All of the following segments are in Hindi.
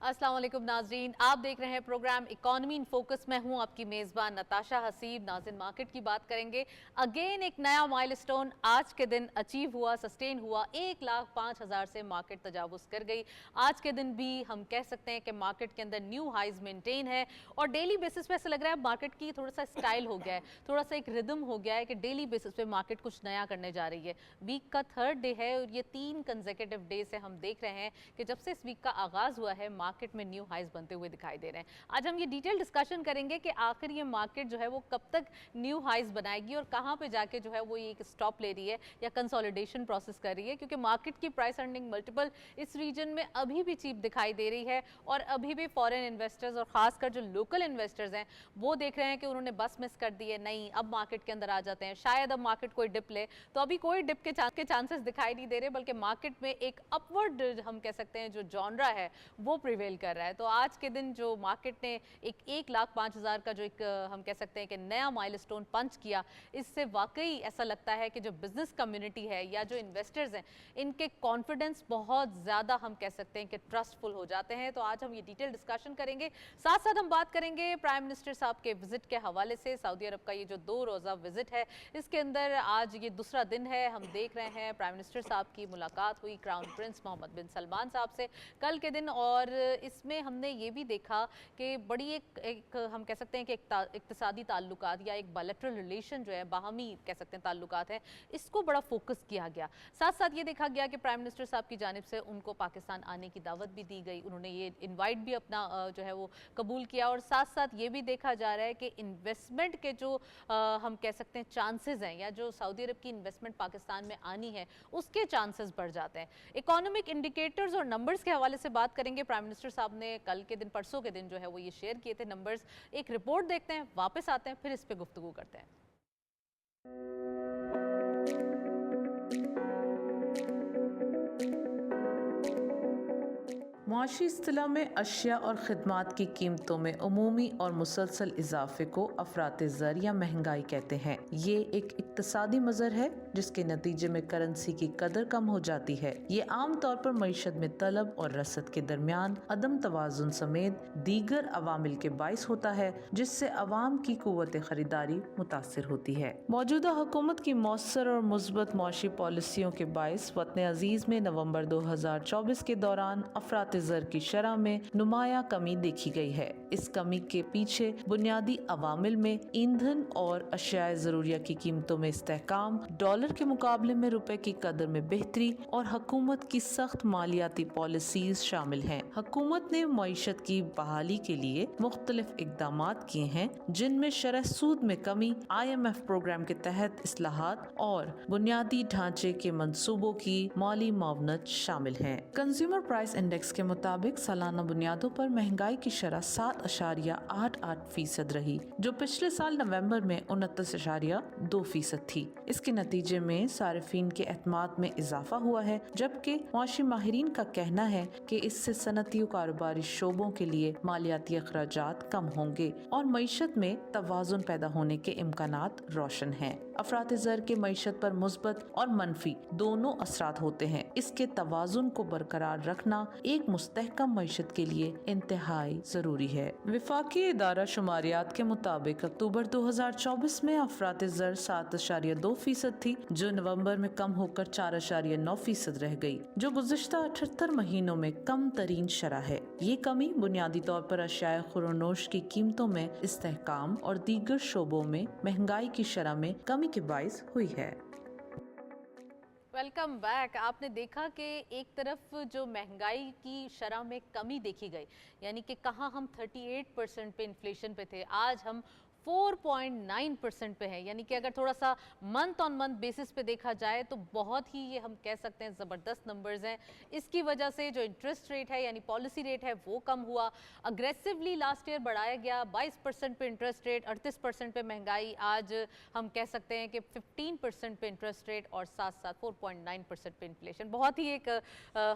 अस्सलाम वालेकुम नाजरीन, आप देख रहे हैं प्रोग्राम इकोनॉमी इन फोकस। मैं हूं आपकी मेज़बान नताशा हसीब। नाज़रीन, मार्केट की बात करेंगे। अगेन एक नया माइलस्टोन आज के दिन अचीव हुआ, सस्टेन हुआ। 1,05,000 से मार्केट तजावुज़ कर गई। आज के दिन भी हम कह सकते हैं कि मार्केट के अंदर न्यू हाइज मेंटेन है और डेली बेसिस पे ऐसा लग रहा है मार्केट की थोड़ा सा स्टाइल हो गया है, थोड़ा सा एक रिदम हो गया है कि डेली बेसिस पे मार्केट कुछ नया करने जा रही है। वीक का थर्ड डे है और ये 3 कंसेक्यूटिव डे से हम देख रहे हैं कि जब से इस वीक का आगाज हुआ है मार्केट में न्यू हाइज बनते हुए दिखाई दे रहे हैं। आज हम ये डिटेल डिस्कशन करेंगे कि आखिर ये मार्केट जो है वो कब तक न्यू हाइज बनाएगी और कहां पे जाके जो है वो एक स्टॉप ले रही है या कंसोलिडेशन प्रोसेस कर रही है, क्योंकि मार्केट की प्राइस अर्निंग मल्टीपल इस रीजन में अभी भी चीप दिखाई दे रही है और अभी भी फॉरेन इन्वेस्टर्स और खासकर जो लोकल इन्वेस्टर्स हैं वो देख रहे हैं कि उन्होंने बस मिस कर दी है, नहीं अब मार्केट के अंदर आ जाते हैं, शायद अब मार्केट कोई डिप ले। तो अभी कोई डिप के चांसेस दिखाई नहीं दे रहे, बल्कि मार्केट में एक अपवर्ड हम कह सकते हैं जो जॉनरा है वो प्रिवेल कर रहा है। तो आज के दिन जो मार्केट ने एक 1,05,000 का जो एक हम कह सकते हैं कि नया माइलस्टोन पंच किया, इससे वाकई ऐसा लगता है कि जो बिजनेस कम्युनिटी है या जो इन्वेस्टर्स हैं इनके कॉन्फिडेंस बहुत ज़्यादा हम कह सकते हैं कि ट्रस्टफुल हो जाते हैं। तो आज हम ये डिटेल डिस्कशन करेंगे, साथ साथ हम बात करेंगे प्राइम मिनिस्टर साहब के विजिट के हवाले से। सऊदी अरब का ये जो 2 रोज़ा विजिट है, इसके अंदर आज ये दूसरा दिन है। हम देख रहे हैं प्राइम मिनिस्टर साहब की मुलाकात हुई क्राउन प्रिंस मोहम्मद बिन सलमान साहब से कल के दिन, और इसमें हमने ये भी देखा कि बड़ी एक हम कह सकते हैं कि इक्तिसादी ताल्लुकात या एक बायलैटरल रिलेशन जो है, बाहमी कह सकते हैं ताल्लुकात है, इसको बड़ा फोकस किया गया। साथ साथ ये देखा गया कि प्राइम मिनिस्टर साहब की जानिब से उनको पाकिस्तान आने की दावत भी दी गई, उन्होंने ये इनवाइट भी अपना जो है वो कबूल किया। और साथ साथ ये भी देखा जा रहा है कि इन्वेस्टमेंट के जो हम कह सकते हैं चांसेस हैं या जो सऊदी अरब की इन्वेस्टमेंट पाकिस्तान में आनी है उसके चांसेस बढ़ जाते हैं। इकोनॉमिक इंडिकेटर्स और नंबर्स के हवाले से बात करेंगे। प्राइम मिनिस्टर साहब ने कल के दिन, परसों के दिन जो है वो ये शेयर किए थे नंबर्स। एक रिपोर्ट देखते हैं, वापस आते हैं, फिर इस पे गुफ्तगू करते हैं। मुआशी इस्तिलाह में अशिया और खिदमात की कीमतों में अमूमी और मुसलसल इजाफे को अफराते ज़र या महंगाई कहते हैं। ये एक इक्तिसादी मज़र है जिसके नतीजे में करेंसी की कदर कम हो जाती है। ये आम तौर पर मईशत में तलब और रसद के दरमियान अदम तवाज़ुन समेत दीगर अवामिल के बाइस होता है, जिससे अवाम की कुव्वत खरीदारी मुतासिर होती है। मौजूदा हुकूमत की मौसर और मुस्बत मुआशी पॉलिसियों के बाइस वतन अजीज में नवंबर 2024 के दौरान अफराते ज़र की शरह में नुमाया कमी देखी गई है। इस कमी के पीछे बुनियादी अवामिल में ईंधन और अशियाए ज़रूरिया की कीमतों में इस्तेहकाम, डॉलर के मुकाबले में रुपए की कदर में बेहतरी और हुकूमत की सख्त मालियाती पॉलिसीज शामिल हैं। हुकूमत ने मईशत की बहाली के लिए मुख्तलिफ इकदामात किए हैं, जिनमें शरह सूद में कमी, IMF प्रोग्राम के तहत इस्लाहात और बुनियादी ढांचे के मंसूबों की माली मावनत शामिल है। कंज्यूमर प्राइस इंडेक्स के मुताबिक सालाना बुनियादों पर महंगाई की शरह 7.88% रही, जो पिछले साल नवंबर में 29.2% थी। इसके नतीजे में सारिफीन के एतमाद में इजाफा हुआ है, जबकि मुआशी माहिरीन का कहना है कि इससे सनती और कारोबारी शोबों के लिए मालियाती अखराजात कम होंगे और मईशत में तवाज़ुन पैदा होने के इम्कानात रोशन हैं। अफराते ज़र के मईशत पर मुस्बत और मनफी दोनों असरात होते हैं। इसके तवाज़ुन को बरकरार रखना एक मुस्तहकम मईशत के लिए इंतहाई जरूरी है। विफाकी इदारा शुमारियात के मुताबिक अक्टूबर 2024 में अफराते ज़र 7.2% थी, जो नवंबर में कम होकर 4.9% रह गई, जो गुज़िश्ता 78 महीनों में कम तरीन शरह है। ये कमी बुनियादी तौर पर अशियाए खुरोनोश की कीमतों में इस्तेहकाम और दीगर शोबों में महंगाई की शरह में कमी के बाइस हुई है। Welcome back. आपने देखा कि एक तरफ जो महंगाई की शरह में कमी देखी गई, यानी कि कहाँ हम 38% पे इन्फ्लेशन पे थे, आज हम 4.9% पे है। यानी कि अगर थोड़ा सा मंथ ऑन मंथ बेसिस पे देखा जाए तो बहुत ही ये हम कह सकते हैं ज़बरदस्त नंबर्स हैं। इसकी वजह से जो इंटरेस्ट रेट है यानी पॉलिसी रेट है वो कम हुआ, अग्रेसिवली लास्ट ईयर बढ़ाया गया 22% पे इंटरेस्ट रेट, 38% पे महंगाई, आज हम कह सकते हैं कि 15% पे इंटरेस्ट रेट और साथ साथ 4.9% पे इन्फ्लेशन। बहुत ही एक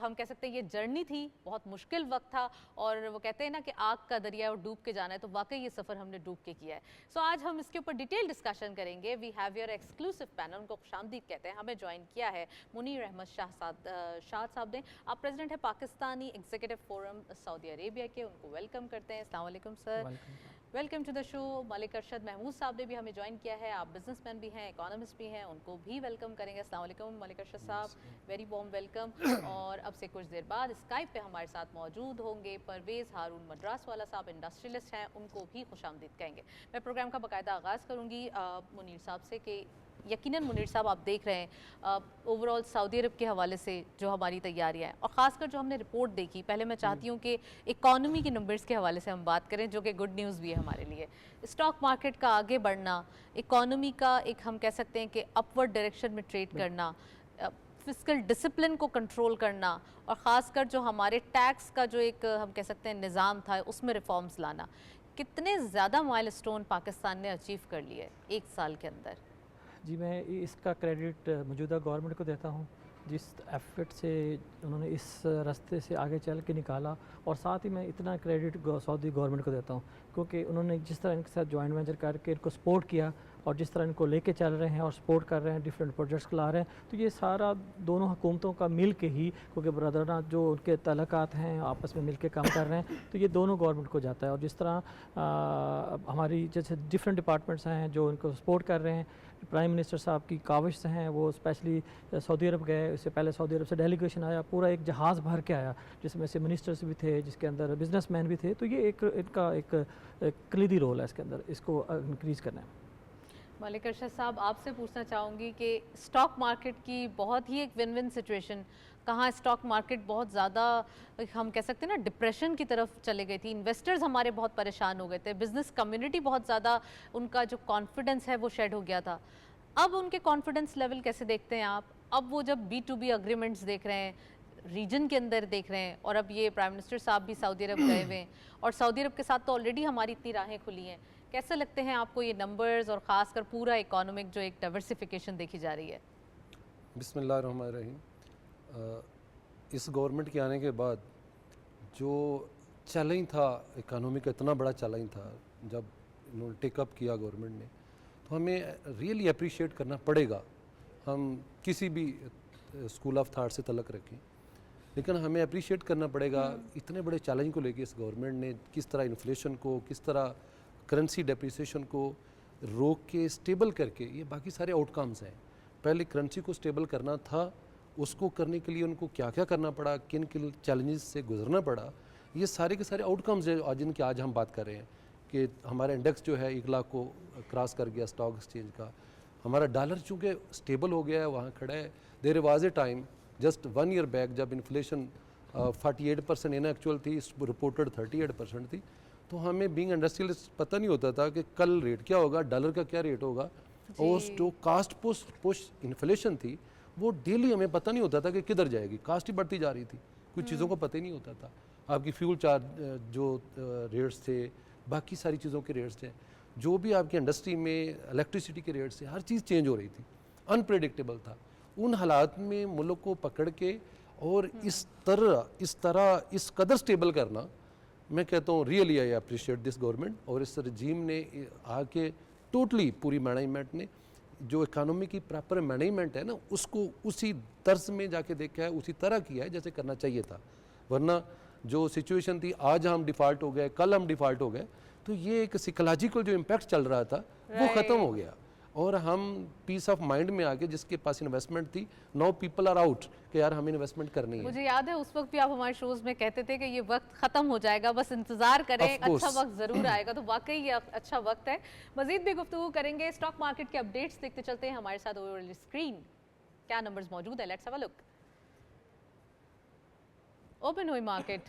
हम कह सकते हैं ये जर्नी थी, बहुत मुश्किल वक्त था, और वो कहते हैं ना कि आग का दरिया और डूब के जाना है, तो वाकई ये सफ़र हमने डूब के किया है। सो आज हम इसके ऊपर डिटेल डिस्कशन करेंगे। We have your exclusive panel, उनको खुशामदीद कहते हैं। हमें ज्वाइन किया है मुनीर अहमद शाह साहब ने। आप प्रेसिडेंट है Pakistani executive forum Saudi Arabia के, उनको वेलकम करते हैं। अस्सलाम वालेकुम sir, welcome to the show. Malik Arshad Mahmood sahab ने भी हमें ज्वाइन किया है। आप बिजनेसमैन भी हैं, इकोनॉमिस्ट भी हैं, उनको भी वेलकम करेंगे। अस्सलाम वालेकुम मलिक अरशद साहब, वेरी वार्म वेलकम। और अब से कुछ देर बाद स्काइप पे हमारे साथ मौजूद होंगे परवेज़ हारून मद्रास वाला साहब, इंडस्ट्रियलिस्ट हैं, उनको भी खुशामदीद कहेंगे। मैं प्रोग्राम का बाकायदा आगाज़ करूँगी मुनीर साहब से कि यकीनन मुनीर साहब आप देख रहे हैं ओवरऑल सऊदी अरब के हवाले से जो हमारी तैयारियां हैं और ख़ासकर जो हमने रिपोर्ट देखी, पहले मैं चाहती हूँ कि इकॉनमी के नंबर्स के हवाले से हम बात करें जो कि गुड न्यूज़ भी है हमारे लिए। स्टॉक मार्केट का आगे बढ़ना, इकॉनमी का एक हम कह सकते हैं कि अपवर्ड डायरेक्शन में ट्रेड करना, फिस्कल डिसिप्लिन को कंट्रोल करना और ख़ासकर जो हमारे टैक्स का जो एक हम कह सकते हैं निज़ाम था उसमें रिफॉर्म्स लाना, कितने ज़्यादा माइलस्टोन पाकिस्तान ने अचीव कर लिए एक साल के अंदर? जी, मैं इसका क्रेडिट मौजूदा गवर्नमेंट को देता हूँ, जिस एफर्ट से उन्होंने इस रास्ते से आगे चल के निकाला। और साथ ही मैं इतना क्रेडिट सऊदी गवर्नमेंट को देता हूँ क्योंकि उन्होंने जिस तरह इनके साथ जॉइंट वेंचर करके इनको सपोर्ट किया और जिस तरह इनको लेके चल रहे हैं और सपोर्ट कर रहे हैं, डिफरेंट प्रोजेक्ट्स ला रहे हैं, तो ये सारा दोनों हुकूमतों का मिल के ही, क्योंकि ब्रदराना जो उनके तल्लुकात हैं आपस में मिल के काम कर रहे हैं, तो ये दोनों गवर्नमेंट को जाता है। और जिस तरह हमारी जैसे डिफरेंट डिपार्टमेंट्स हैं जो इनको सपोर्ट कर रहे हैं, प्राइम मिनिस्टर साहब की काविश हैं, वो स्पेशली सऊदी अरब गए, इससे पहले सऊदी अरब से डेलीगेशन आया, पूरा एक जहाज़ भर के आया जिसमें से मिनिस्टर्स भी थे, जिसके अंदर बिजनेसमैन भी थे। तो ये इनका एक कलीदी रोल है इसके अंदर, इसको इंक्रीज़ करना है। मलिक अरशद साहब, आपसे पूछना चाहूँगी कि स्टॉक मार्केट की बहुत ही एक विन विन सिचुएशन, कहाँ स्टॉक मार्केट बहुत ज़्यादा हम कह सकते हैं ना डिप्रेशन की तरफ चले गई थी, इन्वेस्टर्स हमारे बहुत परेशान हो गए थे, बिजनेस कम्युनिटी बहुत ज़्यादा उनका जो कॉन्फिडेंस है वो शेड हो गया था। अब उनके कॉन्फिडेंस लेवल कैसे देखते हैं आप? अब वो जब B2B अग्रीमेंट्स देख रहे हैं, रीजन के अंदर देख रहे हैं, और अब ये प्राइम मिनिस्टर साहब भी सऊदी अरब गए हुए हैं और सऊदी अरब के साथ तो ऑलरेडी हमारी इतनी राहें खुली हैं, कैसे लगते हैं आपको ये नंबर्स और ख़ासकर पूरा इकोनॉमिक जो एक डाइवर्सिफिकेशन देखी जा रही है? बिस्मिल्लाहिर्रहमानिर्रहीम। इस गवर्नमेंट के आने के बाद जो चैलेंज था इकोनॉमी का, इतना बड़ा चैलेंज था, जब इन्होंने टेकअप किया गवर्नमेंट ने, तो हमें रियली अप्रिशिएट करना पड़ेगा। हम किसी भी स्कूल ऑफ थाट से तलक रखें, लेकिन हमें अप्रिशिएट करना पड़ेगा इतने बड़े चैलेंज को लेके इस गवर्नमेंट ने किस तरह इन्फ्लेशन को, किस तरह करेंसी डेप्रिसिएशन को रोक के स्टेबल करके, ये बाकी सारे आउटकम्स हैं। पहले करेंसी को स्टेबल करना था, उसको करने के लिए उनको क्या क्या करना पड़ा, किन किन चैलेंजेस से गुजरना पड़ा, ये सारे के सारे आउटकम्स हैं जिनकी आज हम बात कर रहे हैं। कि हमारा इंडेक्स जो है 1 लाख को क्रॉस कर गया स्टॉक एक्सचेंज का, हमारा डॉलर चूँकि स्टेबल हो गया है, वहाँ खड़ा है। There was a time just 1 year back जब इन्फ्लेशन 48% इन एक्चुअल थी, रिपोर्टेड 38% थी, तो हमें बीइंग इंडस्ट्रियलिस्ट पता नहीं होता था कि कल रेट क्या होगा, डॉलर का क्या रेट होगा। और जो कास्ट पुश इन्फ्लेशन थी वो डेली हमें पता नहीं होता था कि किधर जाएगी, कास्ट ही बढ़ती जा रही थी, कुछ चीज़ों को पता ही नहीं होता था। आपकी फ्यूल चार्ज जो रेट्स थे, बाकी सारी चीज़ों के रेट्स थे, जो भी आपकी इंडस्ट्री में इलेक्ट्रिसिटी के रेट्स थे, हर चीज़ चेंज हो रही थी, अनप्रेडिक्टेबल था। उन हालात में मुल्क को पकड़ के और इस कदर स्टेबल करना, मैं कहता हूँ really I appreciate this government. और इस रजीम ने आके टोटली पूरी मैनेजमेंट ने जो इकानमी की प्रॉपर मैनेजमेंट है ना, उसको उसी तर्ज में जाके देखा है, उसी तरह किया है जैसे करना चाहिए था। वरना जो सिचुएशन थी, आज हम डिफ़ॉल्ट हो गए, कल हम डिफ़ॉल्ट हो गए, तो ये एक साइकोलॉजिकल जो इम्पैक्ट चल रहा था वो ख़त्म हो गया। और हम पीस ऑफ माइंड में आके, जिसके पास इन्वेस्टमेंट थी, नाउ पीपल आर आउट कि यार हमें इन्वेस्टमेंट करनी है। मुझे याद है उस वक्त भी आप हमारे शोज़ में कहते थे कि ये वक्त ख़त्म हो जाएगा, बस इंतज़ार करें, अच्छा वक्त ज़रूर आएगा। तो वाकई ये अच्छा वक्त है। मज़ीद भी गुफ्तगू करेंगे, स्टॉक मार्केट के अपडेट्स देखते चलते हैं हमारे साथ ओवर स्क्रीन क्या नंबर्स मौजूद है। Let's have a look. Open हुई मार्केट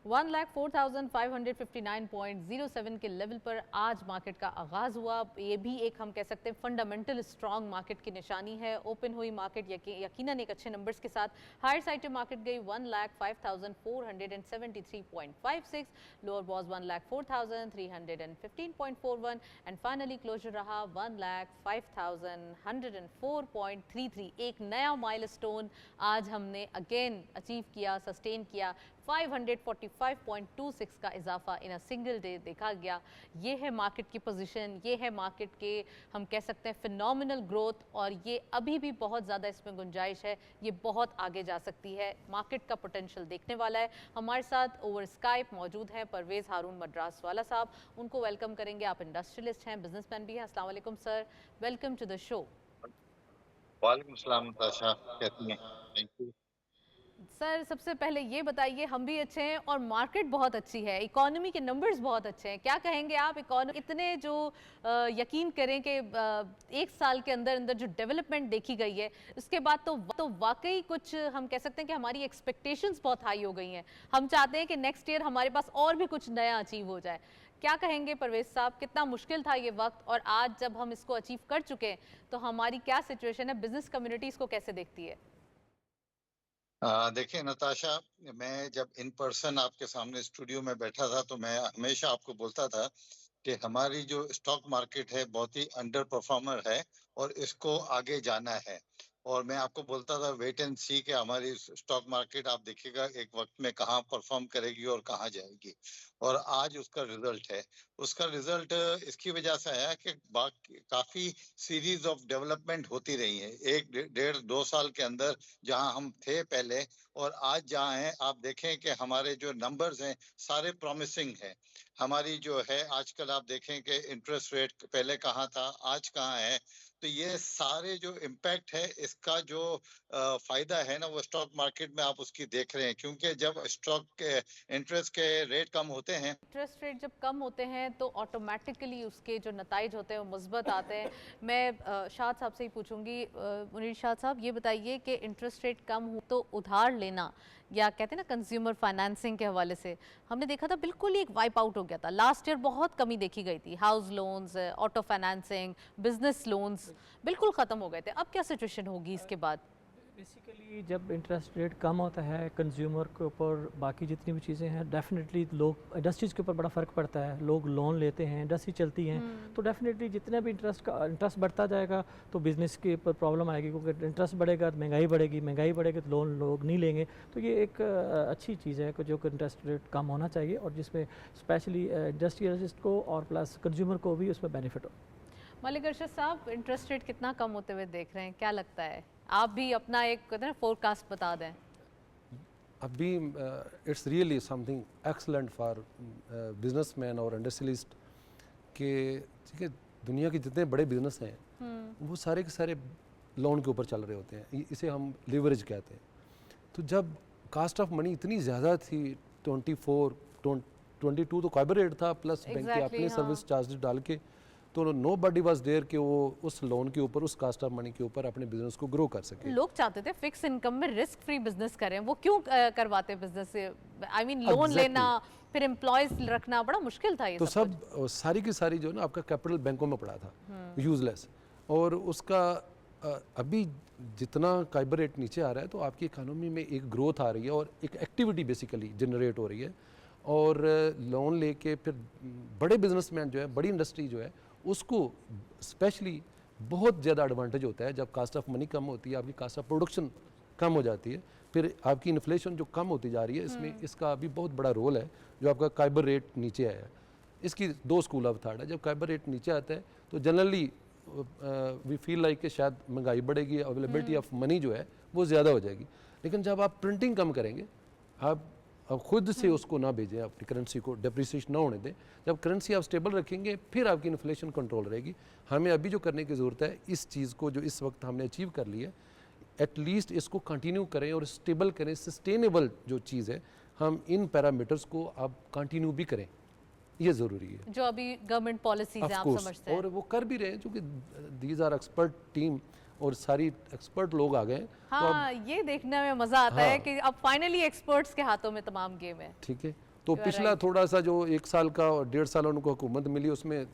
1,04,559.07 के लेवल पर आज मार्केट का आगाज़ हुआ। ये भी एक हम कह सकते हैं फंडामेंटल स्ट्रॉन्ग मार्केट की निशानी है। ओपन हुई मार्केट यकीनन एक अच्छे नंबर्स के साथ हायर साइड पे मार्केट गई 1,05,473.56, lower was 1,04,315.41 and finally closure रहा 1,05,104.33। एक नया माइलस्टोन आज हमने अगेन अचीव किया, सस्टेन किया। 545.26 का इजाफा इन अ सिंगल डे देखा गया। ये है मार्केट की पोजीशन, ये है मार्केट के हम कह सकते हैं फिनोमिनल ग्रोथ, और ये अभी भी बहुत ज़्यादा इसमें गुंजाइश है, ये बहुत आगे जा सकती है। मार्केट का पोटेंशियल देखने वाला है। हमारे साथ ओवर स्काइप मौजूद हैं परवेज़ हारून मद्रास वाला साहब, उनको वेलकम करेंगे। आप इंडस्ट्रियलिस्ट हैं, बिजनेसमैन भी हैं। अस्सलाम वालेकुम sir, welcome to the show. वालेकुम सलाम नताशा, कैसी हैं? Thank you. सर सबसे पहले ये बताइए, हम भी अच्छे हैं और मार्केट बहुत अच्छी है, इकोनॉमी के नंबर्स बहुत अच्छे हैं, क्या कहेंगे आप? इकोनॉमी इतने जो यकीन करें कि 1 साल के अंदर अंदर जो डेवलपमेंट देखी गई है, उसके बाद तो वाकई कुछ हम कह सकते हैं कि हमारी एक्सपेक्टेशंस बहुत हाई हो गई हैं। हम चाहते हैं कि नेक्स्ट ईयर हमारे पास और भी कुछ नया अचीव हो जाए। क्या कहेंगे परवेज साहब, कितना मुश्किल था ये वक्त, और आज जब हम इसको अचीव कर चुके हैं तो हमारी क्या सिचुएशन है? बिजनेस कम्युनिटी इसको कैसे देखती है? देखिए नताशा, मैं जब इन पर्सन आपके सामने स्टूडियो में बैठा था तो मैं हमेशा आपको बोलता था कि हमारी जो स्टॉक मार्केट है बहुत ही अंडर परफॉर्मर है और इसको आगे जाना है। और मैं आपको बोलता था वेट एंड सी कि हमारी स्टॉक मार्केट आप देखिएगा एक वक्त में कहाँ परफॉर्म करेगी और कहाँ जाएगी। और आज उसका रिजल्ट है। उसका रिजल्ट इसकी वजह से आया कि काफी सीरीज ऑफ डेवलपमेंट होती रही है 1 डेढ़ 2 साल के अंदर। जहां हम थे पहले और आज जहां हैं, आप देखें कि हमारे जो नंबर्स हैं सारे प्रॉमिसिंग हैं। हमारी जो है आजकल आप देखें कि इंटरेस्ट रेट पहले कहाँ था, आज कहाँ है। तो ये सारे जो इम्पैक्ट है इसका जो फायदा है ना, वो स्टॉक मार्केट में आप उसकी देख रहे हैं। क्योंकि जब स्टॉक के इंटरेस्ट के रेट कम होते हैं, इंटरेस्ट रेट जब कम होते हैं तो ऑटोमेटिकली उसके जो नताइज होते हैं वो मुस्बत आते हैं। मैं शाद साहब से ही पूछूंगी, मुनीर शाद साहब ये बताइए कि इंटरेस्ट रेट कम हो तो उधार लेना, या कहते हैं ना कंज्यूमर फाइनेंसिंग के हवाले से हमने देखा था बिल्कुल ही एक वाइप आउट हो गया था। लास्ट ईयर बहुत कमी देखी गई थी, house loans, auto financing, business loans बिल्कुल ख़त्म हो गए थे। अब क्या सिचुएशन होगी इसके बाद? बेसिकली जब इंटरेस्ट रेट कम होता है कंज्यूमर के ऊपर, बाकी जितनी भी चीज़ें हैं, डेफिनेटली लोग इंडस्ट्रीज़ के ऊपर बड़ा फ़र्क पड़ता है। लोग लोन लेते हैं, इंडस्ट्री चलती हैं, तो डेफिनेटली जितना भी इंटरेस्ट बढ़ता जाएगा तो बिज़नेस के ऊपर प्रॉब्लम आएगी। क्योंकि इंटरेस्ट बढ़ेगा तो महंगाई बढ़ेगी, महंगाई बढ़ेगी तो लोन लोग नहीं लेंगे। तो ये एक अच्छी चीज़ है कि जो इंटरेस्ट रेट कम होना चाहिए और जिसमें स्पेशली इंडस्ट्रियलिस्ट को और प्लस कंज्यूमर को भी उसमें बेनिफिट हो। मलिक अरशद साहब, इंटरेस्ट रेट कितना कम होते हुए देख रहे हैं, क्या लगता है? आप भी अपना एक कहते हैं फोरकास्ट बता दें। अभी it's really something excellent for businessman और इंडस्ट्रियलिस्ट के ठीक है। दुनिया के जितने बड़े बिजनेस हैं वो सारे के सारे लोन के ऊपर चल रहे होते हैं। इसे हम लिवरेज कहते हैं। तो जब कास्ट ऑफ मनी इतनी ज़्यादा थी, 22 तो काइबर रेट था प्लस बैंक के अपने सर्विस चार्जेस डाल के, तो नो बडी वॉज देयर कि वो उस लोन के ऊपर, उस कास्ट ऑफ मनी के ऊपर अपने बिजनेस को ग्रो कर सके। लोग चाहते थे फिक्स इनकम में रिस्क फ्री बिजनेस करें, वो क्यों करवाते बिजनेस से? आई मीन लोन लेना फिर एम्प्लॉयज रखना बड़ा मुश्किल था। ये तो सब सारी की सारी जो है ना आपका कैपिटल बैंकों में पड़ा था, यूजलेस। और उसका अभी जितना काइबर रेट नीचे आ रहा है तो आपकी इकोनॉमी में एक ग्रोथ आ रही है और एक एक्टिविटी बेसिकली जनरेट हो रही है। और लोन लेके फिर बड़े बिजनेसमैन जो है, बड़ी इंडस्ट्री जो है, उसको स्पेशली बहुत ज़्यादा एडवांटेज होता है जब कास्ट ऑफ मनी कम होती है, आपकी कास्ट ऑफ प्रोडक्शन कम हो जाती है, फिर आपकी इन्फ्लेशन जो कम होती जा रही है, इसमें इसका अभी बहुत बड़ा रोल है जो आपका काइबर रेट नीचे आया है। इसकी 2 स्कूल ऑफ थॉट है। जब काइबर रेट नीचे आता है तो जनरली वी फील लाइक कि शायद महंगाई बढ़ेगी, अवेलेबिलिटी ऑफ मनी जो है वो ज़्यादा हो जाएगी। लेकिन जब आप प्रिंटिंग कम करेंगे, आप खुद से उसको ना भेजें, अपनी करेंसी को डेप्रिसिएशन ना होने दें। जब करेंसी आप स्टेबल रखेंगे फिर आपकी इन्फ्लेशन कंट्रोल रहेगी। हमें अभी जो करने की ज़रूरत है, इस चीज़ को जो इस वक्त हमने अचीव कर लिया है, एटलीस्ट इसको कंटिन्यू करें और स्टेबल करें। सस्टेनेबल जो चीज़ है, हम इन पैरामीटर्स को अब कंटिन्यू भी करें, ये ज़रूरी है। जो अभी गवर्नमेंट पॉलिसीज हैं आप समझते हैं, और वो कर भी रहे हैं क्योंकि दीज आर एक्सपर्ट टीम और सारी एक्सपर्ट लोग आ गए। हाँ, तो ये देखने में मजा आता है कि अब फाइनली एक्सपर्ट्स के हाथों में तमाम गेम है। ठीक है। तो पिछला थोड़ा सा जो 1 साल का और 1.5 साल उनको हुकूमत मिली, उसमें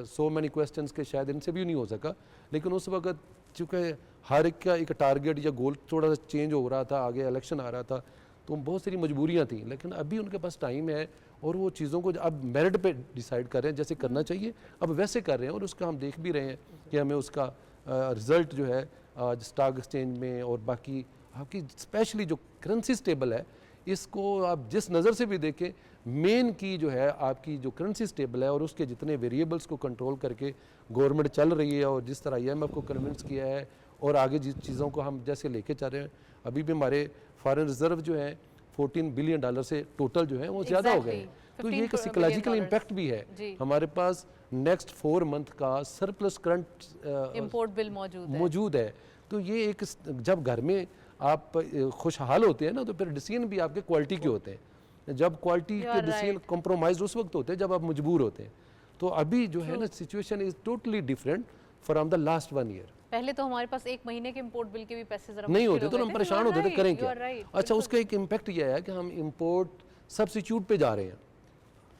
सो मैनी क्वेश्चंस के शायद इनसे भी नहीं हो सका। लेकिन उस वक्त चूँकि हर एक का एक टारगेट या गोल थोड़ा सा चेंज हो रहा था, आगे इलेक्शन आ रहा था, तो बहुत सारी मजबूरियाँ थी। लेकिन अभी उनके पास टाइम है और वो चीज़ों को अब मेरिट पे डिसाइड कर रहे हैं, जैसे करना चाहिए अब वैसे कर रहे हैं। और उसका हम देख भी रहे हैं कि हमें उसका रिज़ल्ट जो है आज स्टॉक एक्सचेंज में और बाकी आपकी स्पेशली जो करेंसी स्टेबल है, इसको आप जिस नज़र से भी देखें, मेन की जो है आपकी जो करेंसी स्टेबल है और उसके जितने वेरिएबल्स को कंट्रोल करके गवर्नमेंट चल रही है, और जिस तरह IMF को कन्विंस किया है और आगे जिस चीज़ों को हम जैसे लेके चल रहे हैं, अभी भी हमारे फॉरेन रिजर्व जो है $14 बिलियन से टोटल जो है वो ज़्यादा हो गए हैं। तो ये एक साइकोलॉजिकल इम्पैक्ट भी है। हमारे पास नेक्स्ट 4 मंथ का सरप्लस करंट इंपोर्ट बिल मौजूद है। तो ये एक जब घर में आप खुशहाल होते हैं ना, तो फिर डिसीजन भी आपके क्वालिटी के होते हैं। जब क्वालिटी के डिसीजन कॉम्प्रोमाइज उस वक्त होते हैं जब आप मजबूर होते हैं। तो अभी जो है ना, situation is totally different from the last 1 year. पहले तो हमारे पास 1 महीने के इंपोर्ट बिल के भी पैसे जरा नहीं होते, तो हम परेशान होते थे, करें क्या। अच्छा, उसका एक इम्पैक्ट यह है कि हम इंपोर्ट सब्सिट्यूट पे जा रहे हैं।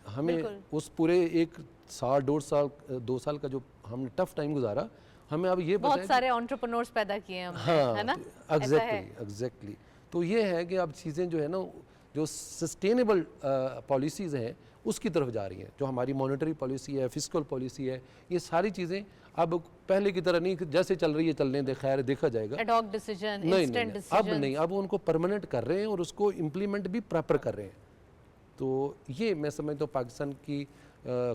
हमें उस पूरे 1 साल 1.5 साल 2 साल का जो हमने टफ टाइम गुजारा, हमें अब ये बहुत सारे एंटरप्रेन्योर्स पैदा किए हैं हमने, हाँ, है ना? एग्जैक्टली। तो ये है कि अब चीज़ें जो है ना, जो सस्टेनेबल पॉलिसीज़ हैं उसकी तरफ जा रही हैं। जो हमारी मॉनेटरी पॉलिसी है, फिस्कल पॉलिसी है, ये सारी चीज़ें अब पहले की तरह नहीं, जैसे चल रही है चलने दे, खैर देखा जाएगा। एडॉक डिसीजन, इंस्टेंट डिसीजन, अब नहीं, अब उनको परमानेंट कर रहे हैं और उसको इम्प्लीमेंट भी प्रॉपर कर रहे हैं। तो ये मैं समझता हूँ पाकिस्तान की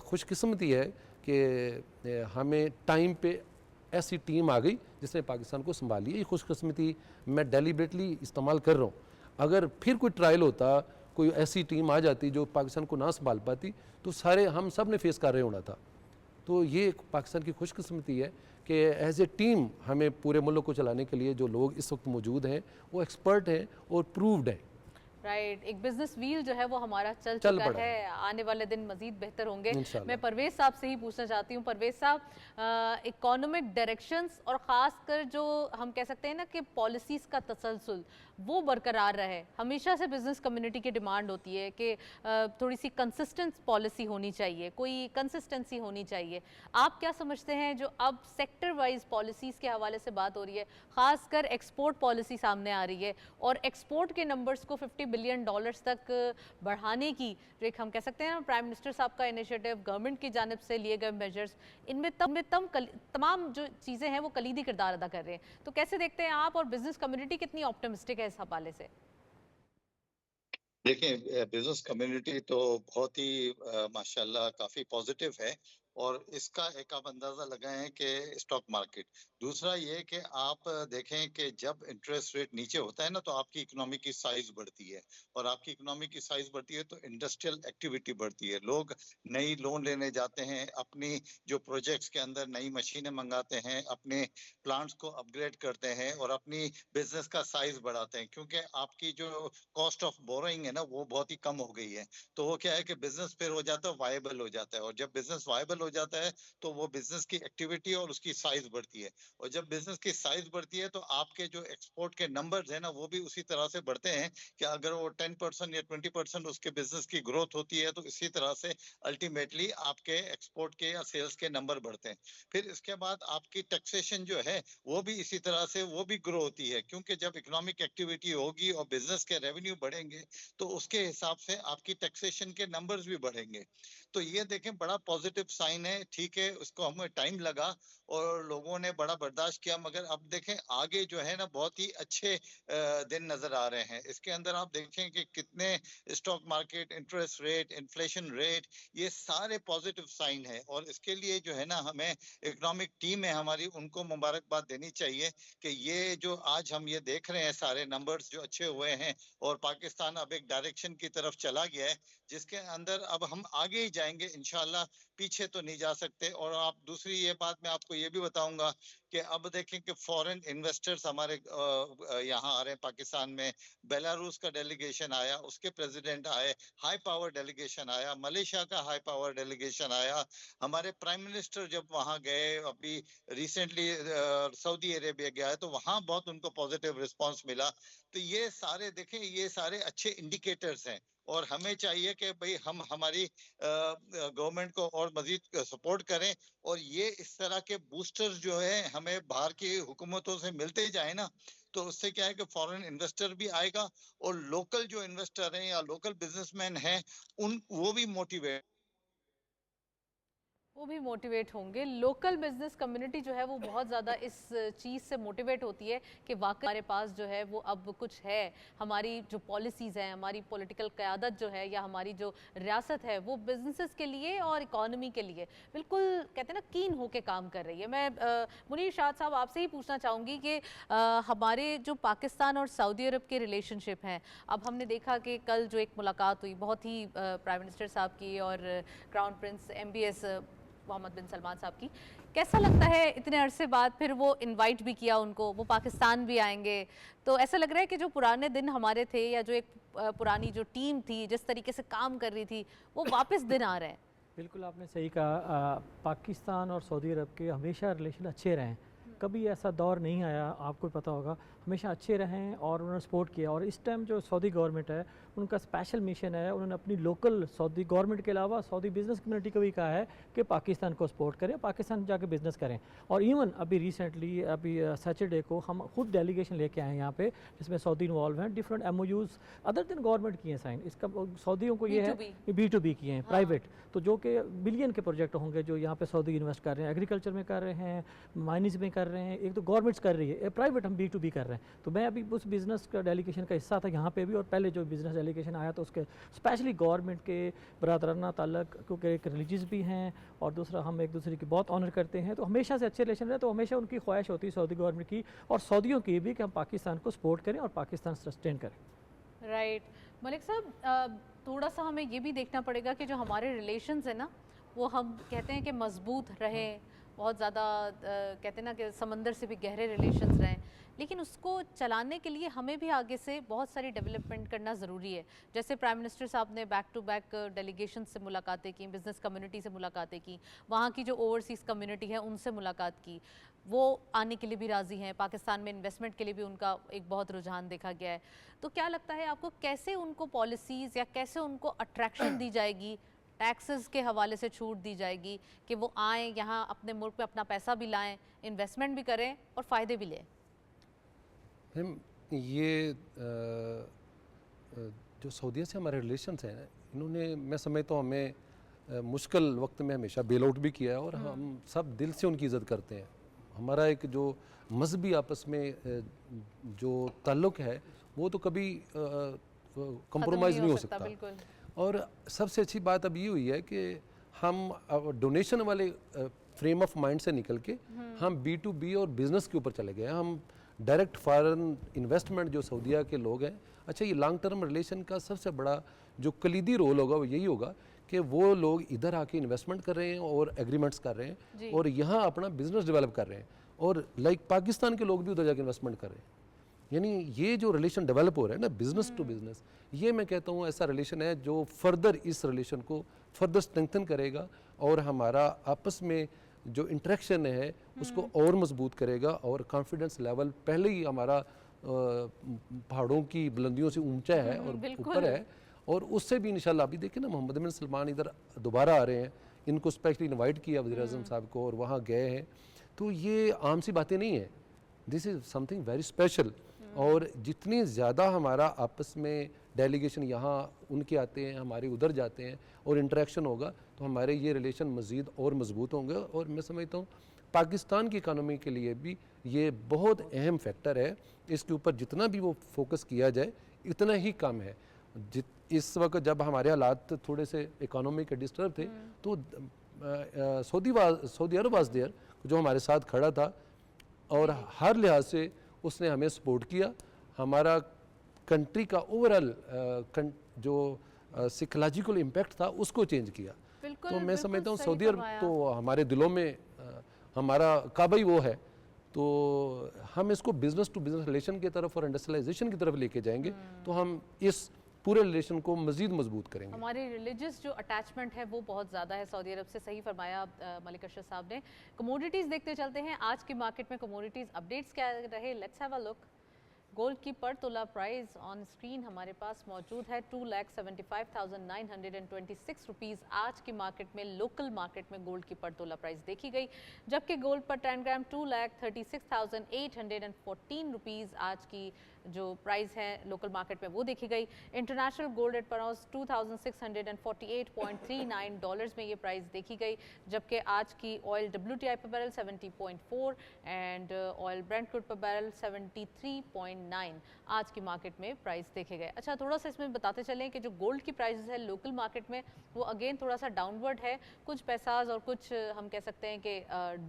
खुशकिस्मती है कि हमें टाइम पे ऐसी टीम आ गई जिसने पाकिस्तान को संभाली है। ये खुशकिस्मती मैं डेलिबरेटली इस्तेमाल कर रहा हूँ। अगर फिर कोई ट्रायल होता, कोई ऐसी टीम आ जाती जो पाकिस्तान को ना संभाल पाती, तो सारे हम सब ने फेस कर रहे होना था। तो ये पाकिस्तान की खुशकिस्मती है कि एज ए टीम हमें पूरे मुल्क को चलाने के लिए जो लोग इस वक्त मौजूद हैं वो एक्सपर्ट हैं और प्रूव्ड हैं। राइट, एक बिजनेस व्हील जो है वो हमारा चल चुका है। आने वाले दिन मजीद बेहतर होंगे। मैं परवेज साहब से ही पूछना चाहती हूँ। परवेज साहब, इकोनॉमिक डायरेक्शंस और ख़ासकर जो हम कह सकते हैं ना कि पॉलिसीज़ का तसलसल वो बरकरार रहे, हमेशा से बिजनेस कम्युनिटी की डिमांड होती है कि थोड़ी सी कंसिस्टेंट पॉलिसी होनी चाहिए, कोई कंसिस्टेंसी होनी चाहिए। आप क्या समझते हैं जो अब सेक्टर वाइज पॉलिसीज़ के हवाले से बात हो रही है, ख़ासकर एक्सपोर्ट पॉलिसी सामने आ रही है और एक्सपोर्ट के नंबर्स को $50 बिलियन तक बढ़ाने की जो एक हम कह सकते हैं ना प्राइम मिनिस्टर साहब का इनिशिएटिव, गवर्नमेंट की जानिब से लिए गए मेजर्स, इनमें तमाम जो चीज़ें हैं वो कलीदी किरदार अदा कर रहे हैं। तो कैसे देखते हैं आप और बिजनेस कम्युनिटी कितनी ऑप्टिमिस्टिक है इस हवाले से? देखिए, बिजनेस कम्युनिटी तो बहुत ही माशाल्लाह काफी पॉजिटिव है और इसका एक आप अंदाजा लगाएं कि स्टॉक मार्केट। दूसरा ये कि आप देखें कि जब इंटरेस्ट रेट नीचे होता है ना, तो आपकी इकोनॉमी की साइज बढ़ती है और आपकी इकोनॉमी की साइज बढ़ती है तो इंडस्ट्रियल एक्टिविटी बढ़ती है। लोग नई लोन लेने जाते हैं, अपनी जो प्रोजेक्ट्स के अंदर नई मशीनें मंगाते हैं, अपने प्लांट्स को अपग्रेड करते हैं और अपनी बिजनेस का साइज बढ़ाते हैं, क्योंकि आपकी जो कॉस्ट ऑफ बोरोइंग है ना वो बहुत ही कम हो गई है। तो वो क्या है कि बिजनेस फिर हो जाता है, वायबल हो जाता है, और जब बिजनेस वायबल हो जाता है तो वो बिजनेस की एक्टिविटी और उसकी साइज बढ़ती है, और जब बिजनेस की साइज बढ़ती है तो आपके जो एक्सपोर्ट के नंबर्स है ना वो भी उसी तरह से बढ़ते हैं कि अगर वो 10% या 20% उसके बिजनेस की ग्रोथ होती है तो इसी तरह से अल्टीमेटली आपके एक्सपोर्ट के या सेल्स के नंबर बढ़ते हैं। फिर इसके बाद आपकी टैक्सेशन जो है वो भी इसी तरह से वो भी ग्रो होती है, क्योंकि जब इकोनॉमिक एक्टिविटी होगी और बिजनेस के रेवेन्यू बढ़ेंगे तो उसके हिसाब से आपकी टैक्सेशन के नंबर्स भी बढ़ेंगे। तो ये देखें, बड़ा पॉजिटिव साइन है। ठीक है, उसको हमें टाइम लगा और लोगों ने बड़ा बर्दाश्त किया, मगर अब देखें आगे जो है ना बहुत ही अच्छे दिन नजर आ रहे हैं। इसके अंदर आप देखें कि कितने stock market, interest rate, inflation rate, ये सारे पॉजिटिव साइन है, और इसके लिए जो है ना हमें इकोनॉमिक टीम है हमारी, उनको मुबारकबाद देनी चाहिए कि ये जो आज हम ये देख रहे हैं सारे नंबर्स जो अच्छे हुए हैं और पाकिस्तान अब एक डायरेक्शन की तरफ चला गया है जिसके अंदर अब हम आगे ही जाएंगे इंशाल्लाह, पीछे तो नहीं जा सकते। और आप दूसरी ये बात मैं आपको ये भी बताऊंगा कि अब देखें कि फॉरेन इन्वेस्टर्स हमारे यहाँ आ रहे हैं पाकिस्तान में। बेलारूस का डेलीगेशन आया, उसके प्रेसिडेंट आए, हाई पावर डेलीगेशन आया, मलेशिया का हाई पावर डेलीगेशन आया, हमारे प्राइम मिनिस्टर जब वहां गए अभी रिसेंटली सऊदी अरेबिया गया है तो वहां बहुत उनको पॉजिटिव रिस्पांस मिला। तो ये सारे देखें, ये सारे अच्छे इंडिकेटर्स हैं और हमें चाहिए कि भाई हम हमारी गवर्नमेंट को और मजीद सपोर्ट करें, और ये इस तरह के बूस्टर्स जो है हमें बाहर की हुकूमतों से मिलते जाए ना, तो उससे क्या है कि फॉरेन इन्वेस्टर भी आएगा और लोकल जो इन्वेस्टर हैं या लोकल बिजनेसमैन हैं उन वो भी मोटिवेट। वो भी मोटिवेट होंगे। लोकल बिजनेस कम्युनिटी जो है वो बहुत ज़्यादा इस चीज़ से मोटिवेट होती है कि वाकई हमारे पास जो है वो अब कुछ है, हमारी जो पॉलिसीज़ हैं, हमारी पॉलिटिकल क़यादत जो है या हमारी जो रियासत है वो बिजनेसेस के लिए और इकॉनमी के लिए बिल्कुल कहते हैं ना कीन होके काम कर रही है। मैं मुनीर शाद साहब आपसे ही पूछना चाहूँगी कि हमारे जो पाकिस्तान और सऊदी अरब के रिलेशनशिप हैं, अब हमने देखा कि कल जो एक मुलाकात हुई बहुत ही प्राइम मिनिस्टर साहब की और क्राउन प्रिंस MBS मोहम्मद बिन सलमान साहब की, कैसा लगता है इतने अरसे बाद फिर वो इनवाइट भी किया उनको, वो पाकिस्तान भी आएंगे, तो ऐसा लग रहा है कि जो पुराने दिन हमारे थे या जो एक पुरानी जो टीम थी जिस तरीके से काम कर रही थी वो वापस दिन आ रहे हैं। बिल्कुल आपने सही कहा, पाकिस्तान और सऊदी अरब के हमेशा रिलेशन अच्छे रहे हैं, कभी ऐसा दौर नहीं आया, आपको पता होगा, हमेशा अच्छे रहें और उन्होंने सपोर्ट किया। और इस टाइम जो सऊदी गवर्नमेंट है उनका स्पेशल मिशन है, उन्होंने अपनी लोकल सऊदी गवर्नमेंट के अलावा सऊदी बिज़नेस कम्युनिटी को भी कहा है कि पाकिस्तान को सपोर्ट करें, पाकिस्तान जाके बिज़नेस करें। और इवन अभी रिसेंटली अभी सैटरडे को हम खुद डेलीगेशन लेके आए हैं यहाँ पे, जिसमें सऊदी इन्वॉल्व हैं, डिफरेंट MOUs अदर दिन गवर्नमेंट किए हैं साइन। इसका सऊदियों को ये है कि B2B किए हैं, प्राइवेट, तो जो कि बिलियन के प्रोजेक्ट होंगे जो यहाँ पे सऊदी इन्वेस्ट कर रहे हैं, एग्रीकल्चर में कर रहे हैं, माइनिंग में कर रहे हैं, एक तो गवर्नमेंट्स कर रही है, प्राइवेट हम B2B कर रहे हैं। तो मैं अभी उस बिज़नेस का डेलीगेशन का हिस्सा था यहाँ पे भी, और पहले जो बिज़नेस डेलीगेशन आया तो उसके स्पेशली गवर्नमेंट के बरादराना ताल्लुक, क्योंकि एक रिलीजियस भी हैं और दूसरा हम एक दूसरे की बहुत ऑनर करते हैं, तो हमेशा से अच्छे रिलेशन रहे। तो हमेशा उनकी ख्वाहिश होती है सऊदी गवर्नमेंट की और सऊदियों की भी कि हम पाकिस्तान को सपोर्ट करें और पाकिस्तान सस्टेन करें। राइट मलिक साहब, थोड़ा सा हमें ये भी देखना पड़ेगा कि जो हमारे रिलेशंस है ना वो हम कहते हैं कि मजबूत रहें, बहुत ज़्यादा कहते हैं ना कि समंदर से भी गहरे रिलेशंस रहें, लेकिन उसको चलाने के लिए हमें भी आगे से बहुत सारी डेवलपमेंट करना ज़रूरी है। जैसे प्राइम मिनिस्टर साहब ने बैक टू बैक डेलीगेशन से मुलाकातें की, बिज़नेस कम्युनिटी से मुलाकातें की, वहाँ की जो ओवरसीज़ कम्युनिटी है उनसे मुलाकात की, वो आने के लिए भी राज़ी हैं, पाकिस्तान में इन्वेस्टमेंट के लिए भी उनका एक बहुत रुझान देखा गया है। तो क्या लगता है आपको, कैसे उनको पॉलिसीज़ या कैसे उनको अट्रैक्शन दी जाएगी, टैक्सेस के हवाले से छूट दी जाएगी कि वो आएँ यहाँ अपने मुल्क में अपना पैसा भी लाएँ, इन्वेस्टमेंट भी करें और फ़ायदे भी लें? ये जो सऊदीया से हमारे रिलेशंस हैं, इन्होंने मैं समझता हूँ हमें मुश्किल वक्त में हमेशा बेल आउट भी किया है और हम सब दिल से उनकी इज़्ज़त करते हैं। हमारा एक जो मजहबी आपस में जो ताल्लुक़ है वो तो कभी कंप्रोमाइज़ नहीं हो सकता। और सबसे अच्छी बात अब ये हुई है कि हम डोनेशन वाले फ्रेम ऑफ माइंड से निकल के हम B2B और बिज़नेस के ऊपर चले गए। हम डायरेक्ट फॉरेन इन्वेस्टमेंट जो सऊदीया के लोग हैं, अच्छा ये लॉन्ग टर्म रिलेशन का सबसे बड़ा जो कलीदी रोल होगा वो यही होगा कि वो लोग इधर आके इन्वेस्टमेंट कर रहे हैं और एग्रीमेंट्स कर रहे हैं और यहाँ अपना बिजनेस डेवलप कर रहे हैं, और लाइक पाकिस्तान के लोग भी उधर जाके इन्वेस्टमेंट कर रहे हैं। यानी ये जो रिलेशन डेवलप हो रहा है ना, बिजनेस टू बिजनेस, ये मैं कहता हूँ ऐसा रिलेशन है जो फर्दर इस रिलेशन को फर्दर स्ट्रेंथन करेगा और हमारा आपस में जो इंटरेक्शन है उसको और मजबूत करेगा। और कॉन्फिडेंस लेवल पहले ही हमारा पहाड़ों की बुलंदियों से ऊंचा है और ऊपर है, और उससे भी इंशाल्लाह अभी देखिए ना मोहम्मद बिन सलमान इधर दोबारा आ रहे हैं, इनको स्पेशली इनवाइट किया वज़ीर आज़म साहब को और वहाँ गए हैं, तो ये आम सी बातें नहीं है, this is something very special. और जितनी ज़्यादा हमारा आपस में डेलीगेशन यहाँ उनके आते हैं, हमारे उधर जाते हैं और इंटरेक्शन होगा तो हमारे ये रिलेशन मज़ीद और मजबूत होंगे। और मैं समझता हूँ पाकिस्तान की इकानमी के लिए भी ये बहुत अहम फैक्टर है, इसके ऊपर जितना भी वो फोकस किया जाए इतना ही कम है। इस वक्त जब हमारे हालात थोड़े से इकानमी के डिस्टर्ब थे तो सऊदी अरब वाज देयर जो हमारे साथ खड़ा था और हर लिहाज से उसने हमें सपोर्ट किया। हमारा कंट्री का ओवरऑल जो साइकोलॉजिकल इम्पैक्ट था उसको चेंज किया। तो मैं समझता हूँ सऊदी अरब तो हमारे दिलों में हमारा काबा ही वो है, तो हम इसको बिजनेस टू बिजनेस रिलेशन की तरफ और इंडस्ट्रियलाइजेशन की तरफ लेके जाएंगे तो हम इस पूरे रिलेशन को मजीद मजबूत करेंगे। हमारी रिलीजियस जो अटैचमेंट है वो बहुत ज़्यादा है सऊदी अरब से, सही फरमाया मलिक अरशद साहब ने। कमोडिटीज़ देखते चलते हैं, आज की मार्केट में कमोडिटीज़ अपडेट्स क्या रहे, let's have a look. Gold की पर तोला प्राइस ऑन स्क्रीन हमारे पास मौजूद है 2,75,926 रुपीज़। आज की मार्केट में लोकल मार्केट में गोल्ड की पर तोला प्राइस देखी गई, जबकि गोल्ड पर 10 ग्राम 2,36,814 रुपीज़ आज की जो प्राइस है लोकल मार्केट में वो देखी गई। इंटरनेशनल गोल्ड रेट पर आउंस $2,648.39 में ये प्राइस देखी गई, जबकि आज की ऑयल WTI पर barrel 70.4 and oil Brent crude पर बैरल 73.9 आज की मार्केट में प्राइस देखे गए। अच्छा, थोड़ा सा इसमें बताते चलें कि जो गोल्ड की प्राइसेस है लोकल मार्केट में वो अगेन थोड़ा सा डाउनवर्ड है, कुछ पैसाज और कुछ हम कह सकते हैं कि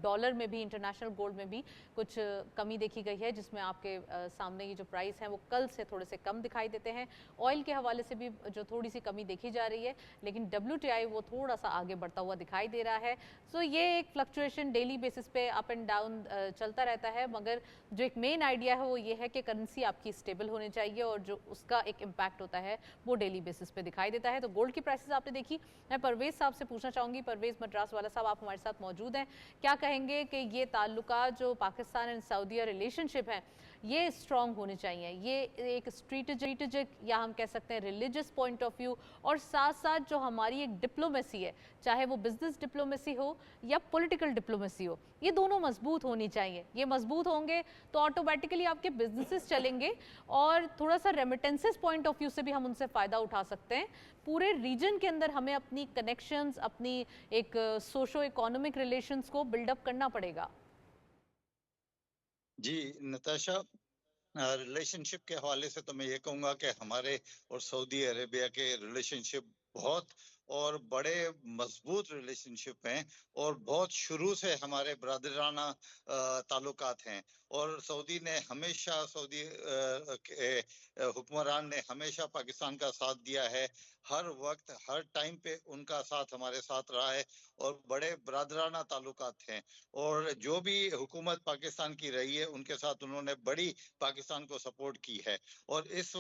डॉलर में भी, इंटरनेशनल गोल्ड में भी कुछ कमी देखी गई है, जिसमें आपके सामने ये जो प्राइस है वो कल से थोड़े से कम दिखाई देते हैं। ऑयल के हवाले से भी जो थोड़ी सी कमी देखी जा रही है, लेकिन WTI वो थोड़ा सा आगे बढ़ता हुआ दिखाई दे रहा है। सो ये एक फ्लक्चुएशन डेली बेसिस पे अप एंड डाउन चलता रहता है, मगर जो एक मेन आइडिया है वो ये है कि करेंसी आपकी स्टेबल होनी चाहिए और जो उसका एक इम्पैक्ट होता है वो डेली बेसिस पे दिखाई देता है। तो गोल्ड की प्राइसेस आपने देखी। मैं परवेज साहब से पूछना चाहूँगी, परवेज मद्रास वाला साहब, आप हमारे साथ मौजूद हैं, क्या कहेंगे कि ये ताल्लुकात जो पाकिस्तान एंड सऊदीया रिलेशनशिप है ये स्ट्रॉन्ग होने चाहिए, ये एक स्ट्रेटेजिक या हम कह सकते हैं रिलीजियस पॉइंट ऑफ व्यू, और साथ साथ जो हमारी एक डिप्लोमेसी है, चाहे वो बिजनेस डिप्लोमेसी हो या पॉलिटिकल डिप्लोमेसी हो, ये दोनों मजबूत होनी चाहिए। ये मजबूत होंगे तो ऑटोमेटिकली आपके बिजनेसेस चलेंगे और थोड़ा सा रेमिटेंसेस पॉइंट ऑफ व्यू से भी हम उनसे फ़ायदा उठा सकते हैं। पूरे रीजन के अंदर हमें अपनी कनेक्शंस, अपनी एक सोशो इकोनॉमिक रिलेशंस को बिल्डअप करना पड़ेगा। जी नताशा, रिलेशनशिप के हवाले से तो मैं ये कहूँगा कि हमारे और सऊदी अरेबिया के रिलेशनशिप बहुत और बड़े मजबूत रिलेशनशिप हैं और बहुत शुरू से हमारे ब्रादराना ताल्लुकात हैं। और सऊदी ने हमेशा, सऊदी के हुक्मरान ने हमेशा पाकिस्तान का साथ दिया है। हर वक्त हर टाइम पे उनका साथ हमारे साथ रहा है और बड़े ब्रादराना ताल्लुकात हैं। और जो भी हुकूमत पाकिस्तान की रही है उनके साथ उन्होंने बड़ी पाकिस्तान को सपोर्ट की है। और इस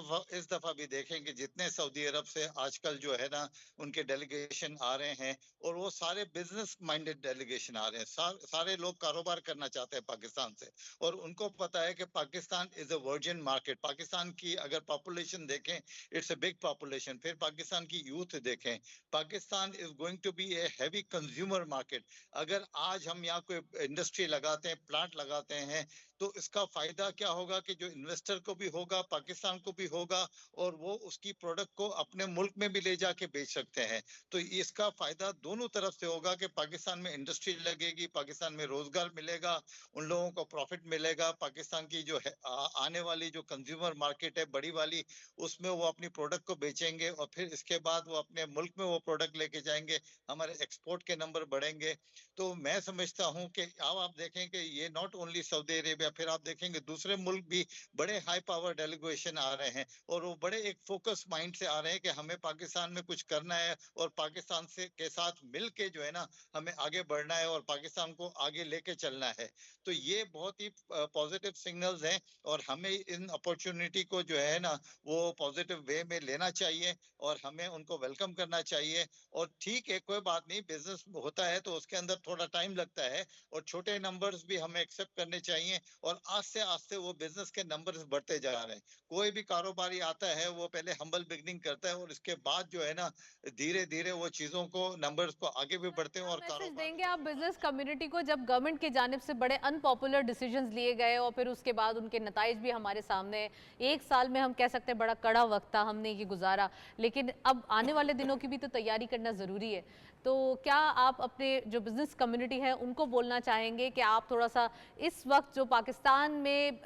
दफा भी देखें कि जितने सऊदी अरब से आजकल जो है ना उनके डेलीगेशन आ रहे हैं और वो सारे बिजनेस माइंडेड डेलीगेशन आ रहे हैं। सारे लोग कारोबार करना चाहते हैं पाकिस्तान से और उनको पता है कि Pakistan is a virgin market. Pakistan की अगर पॉपुलेशन देखें, इट्स अ बिग पॉपुलेशन। फिर पाकिस्तान की यूथ देखें, Pakistan is going to be a heavy consumer market. अगर आज हम यहाँ कोई इंडस्ट्री लगाते हैं, प्लांट लगाते हैं, तो इसका फायदा क्या होगा कि जो इन्वेस्टर को भी होगा, पाकिस्तान को भी होगा और वो उसकी प्रोडक्ट को अपने मुल्क में भी ले जाके बेच सकते हैं। तो इसका फायदा दोनों तरफ से होगा कि पाकिस्तान में इंडस्ट्री लगेगी, पाकिस्तान में रोजगार मिलेगा, उन लोगों को प्रॉफिट मिलेगा। पाकिस्तान की जो है आने वाली जो कंज्यूमर मार्केट है बड़ी वाली, उसमें वो अपनी प्रोडक्ट को बेचेंगे और फिर इसके बाद वो अपने मुल्क में वो प्रोडक्ट लेके जाएंगे, हमारे एक्सपोर्ट के नंबर बढ़ेंगे। तो मैं समझता हूं कि अब आप देखें कि ये नॉट ओनली सऊदी अरेबिया, फिर आप देखेंगे दूसरे मुल्क भी बड़े हाई पावर डेलीगेशन आ रहे हैं और वो बड़े एक फोकस माइंड से आ रहे हैं कि हमें पाकिस्तान में कुछ करना है और पाकिस्तान से के साथ मिल के जो है ना हमें आगे बढ़ना है और पाकिस्तान को आगे लेके चलना है। तो ये बहुत ही पॉजिटिव सिग्नल्स हैं और हमें इन अपॉर्चुनिटी को जो है ना वो पॉजिटिव वे में लेना चाहिए और हमें उनको वेलकम करना चाहिए। और ठीक है, कोई बात नहीं, बिजनेस होता है तो उसके अंदर थोड़ा टाइम लगता है और छोटे नंबर्स भी हमें एक्सेप्ट करने चाहिए और आस्ते आस्ते वो बिजनेस के नंबर्स बढ़ते जा रहे हैं। कोई भी कारोबारी आता है वो पहले हम्बल बिगनिंग करता है और इसके बाद जो है ना धीरे धीरे वो चीजों को, नंबर्स को आगे भी बढ़ते हैं और मैसेज कारोबार। देंगे आप बिजनेस कम्युनिटी को, जब गवर्नमेंट की जानिब से बड़े अनपॉपुलर डिसीजंस लिए गए और फिर उसके बाद उनके नताइज भी हमारे सामने, एक साल में हम कह सकते हैं बड़ा कड़ा वक्त था हमने ये गुजारा, लेकिन अब आने वाले दिनों की भी तो तैयारी करना ज़रूरी है। तो क्या आप अपने जो बिज़नेस कम्युनिटी है उनको बोलना चाहेंगे कि आप थोड़ा सा इस वक्त जो पाकिस्तान में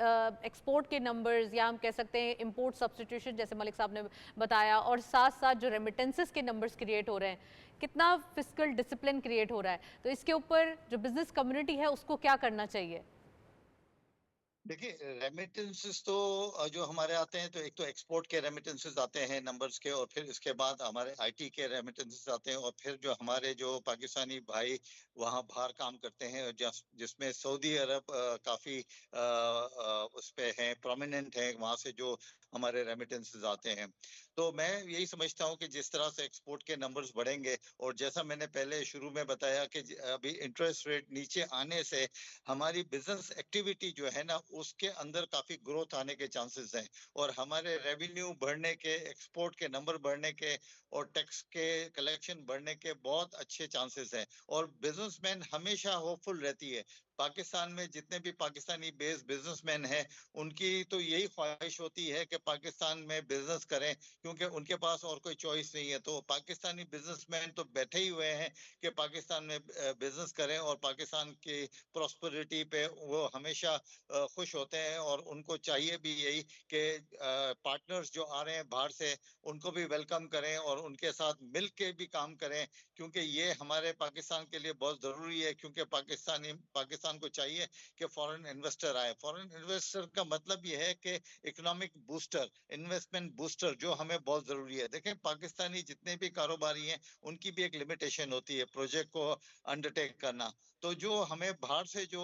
एक्सपोर्ट के नंबर्स या हम कह सकते हैं इंपोर्ट सब्स्टिट्यूशन जैसे मलिक साहब ने बताया, और साथ साथ जो रेमिटेंसेस के नंबर्स क्रिएट हो रहे हैं, कितना फिस्कल डिसिप्लिन क्रिएट हो रहा है, तो इसके ऊपर जो बिजनेस कम्युनिटी है उसको क्या करना चाहिए? देखिए, रेमिटेंसेस तो जो हमारे आते हैं तो एक तो एक्सपोर्ट के रेमिटेंसेस आते हैं नंबर्स के और फिर इसके बाद हमारे आईटी के रेमिटेंसेस आते हैं और फिर जो हमारे जो पाकिस्तानी भाई वहाँ बाहर काम करते हैं जिसमें सऊदी अरब काफी उस पे हैं, प्रोमिनेंट हैं, वहाँ से जो हमारे रेमिटेंसेस आते हैं। तो मैं यही समझता हूँ कि जिस तरह से एक्सपोर्ट के नंबर्स बढ़ेंगे और जैसा मैंने पहले शुरू में बताया कि अभी इंटरेस्ट रेट नीचे आने से हमारी बिजनेस एक्टिविटी जो है ना उसके अंदर काफी ग्रोथ आने के चांसेस हैं और हमारे रेवेन्यू बढ़ने के, एक्सपोर्ट के नंबर बढ़ने के और टैक्स के कलेक्शन बढ़ने के बहुत अच्छे चांसेस हैं। और बिजनेसमैन हमेशा होपफुल रहती है पाकिस्तान में जितने भी पाकिस्तानी बेस्ड बिजनेसमैन हैं, उनकी तो यही ख्वाहिश होती है कि पाकिस्तान में बिजनेस करें, क्योंकि उनके पास और कोई चॉइस नहीं है। तो पाकिस्तानी बिजनेसमैन तो बैठे ही हुए हैं कि पाकिस्तान में बिजनेस करें, और पाकिस्तान की प्रॉस्पेरिटी पे वो हमेशा खुश होते हैं, और उनको चाहिए भी यही कि पार्टनर्स जो आ रहे हैं बाहर से, उनको भी वेलकम करें और उनके साथ मिल के भी काम करें, क्योंकि ये हमारे पाकिस्तान के लिए बहुत ज़रूरी है। क्योंकि पाकिस्तान को चाहिए कि फॉरेन इन्वेस्टर आए। फॉरेन इन्वेस्टर का मतलब ये है कि इकोनॉमिक बूस्टर, इन्वेस्टमेंट बूस्टर, जो हमें बहुत ज़रूरी है। देखें, पाकिस्तानी जितने भी कारोबारी हैं, उनकी भी एक लिमिटेशन होती है प्रोजेक्ट को अंडरटेक करना। तो जो हमें बाहर से जो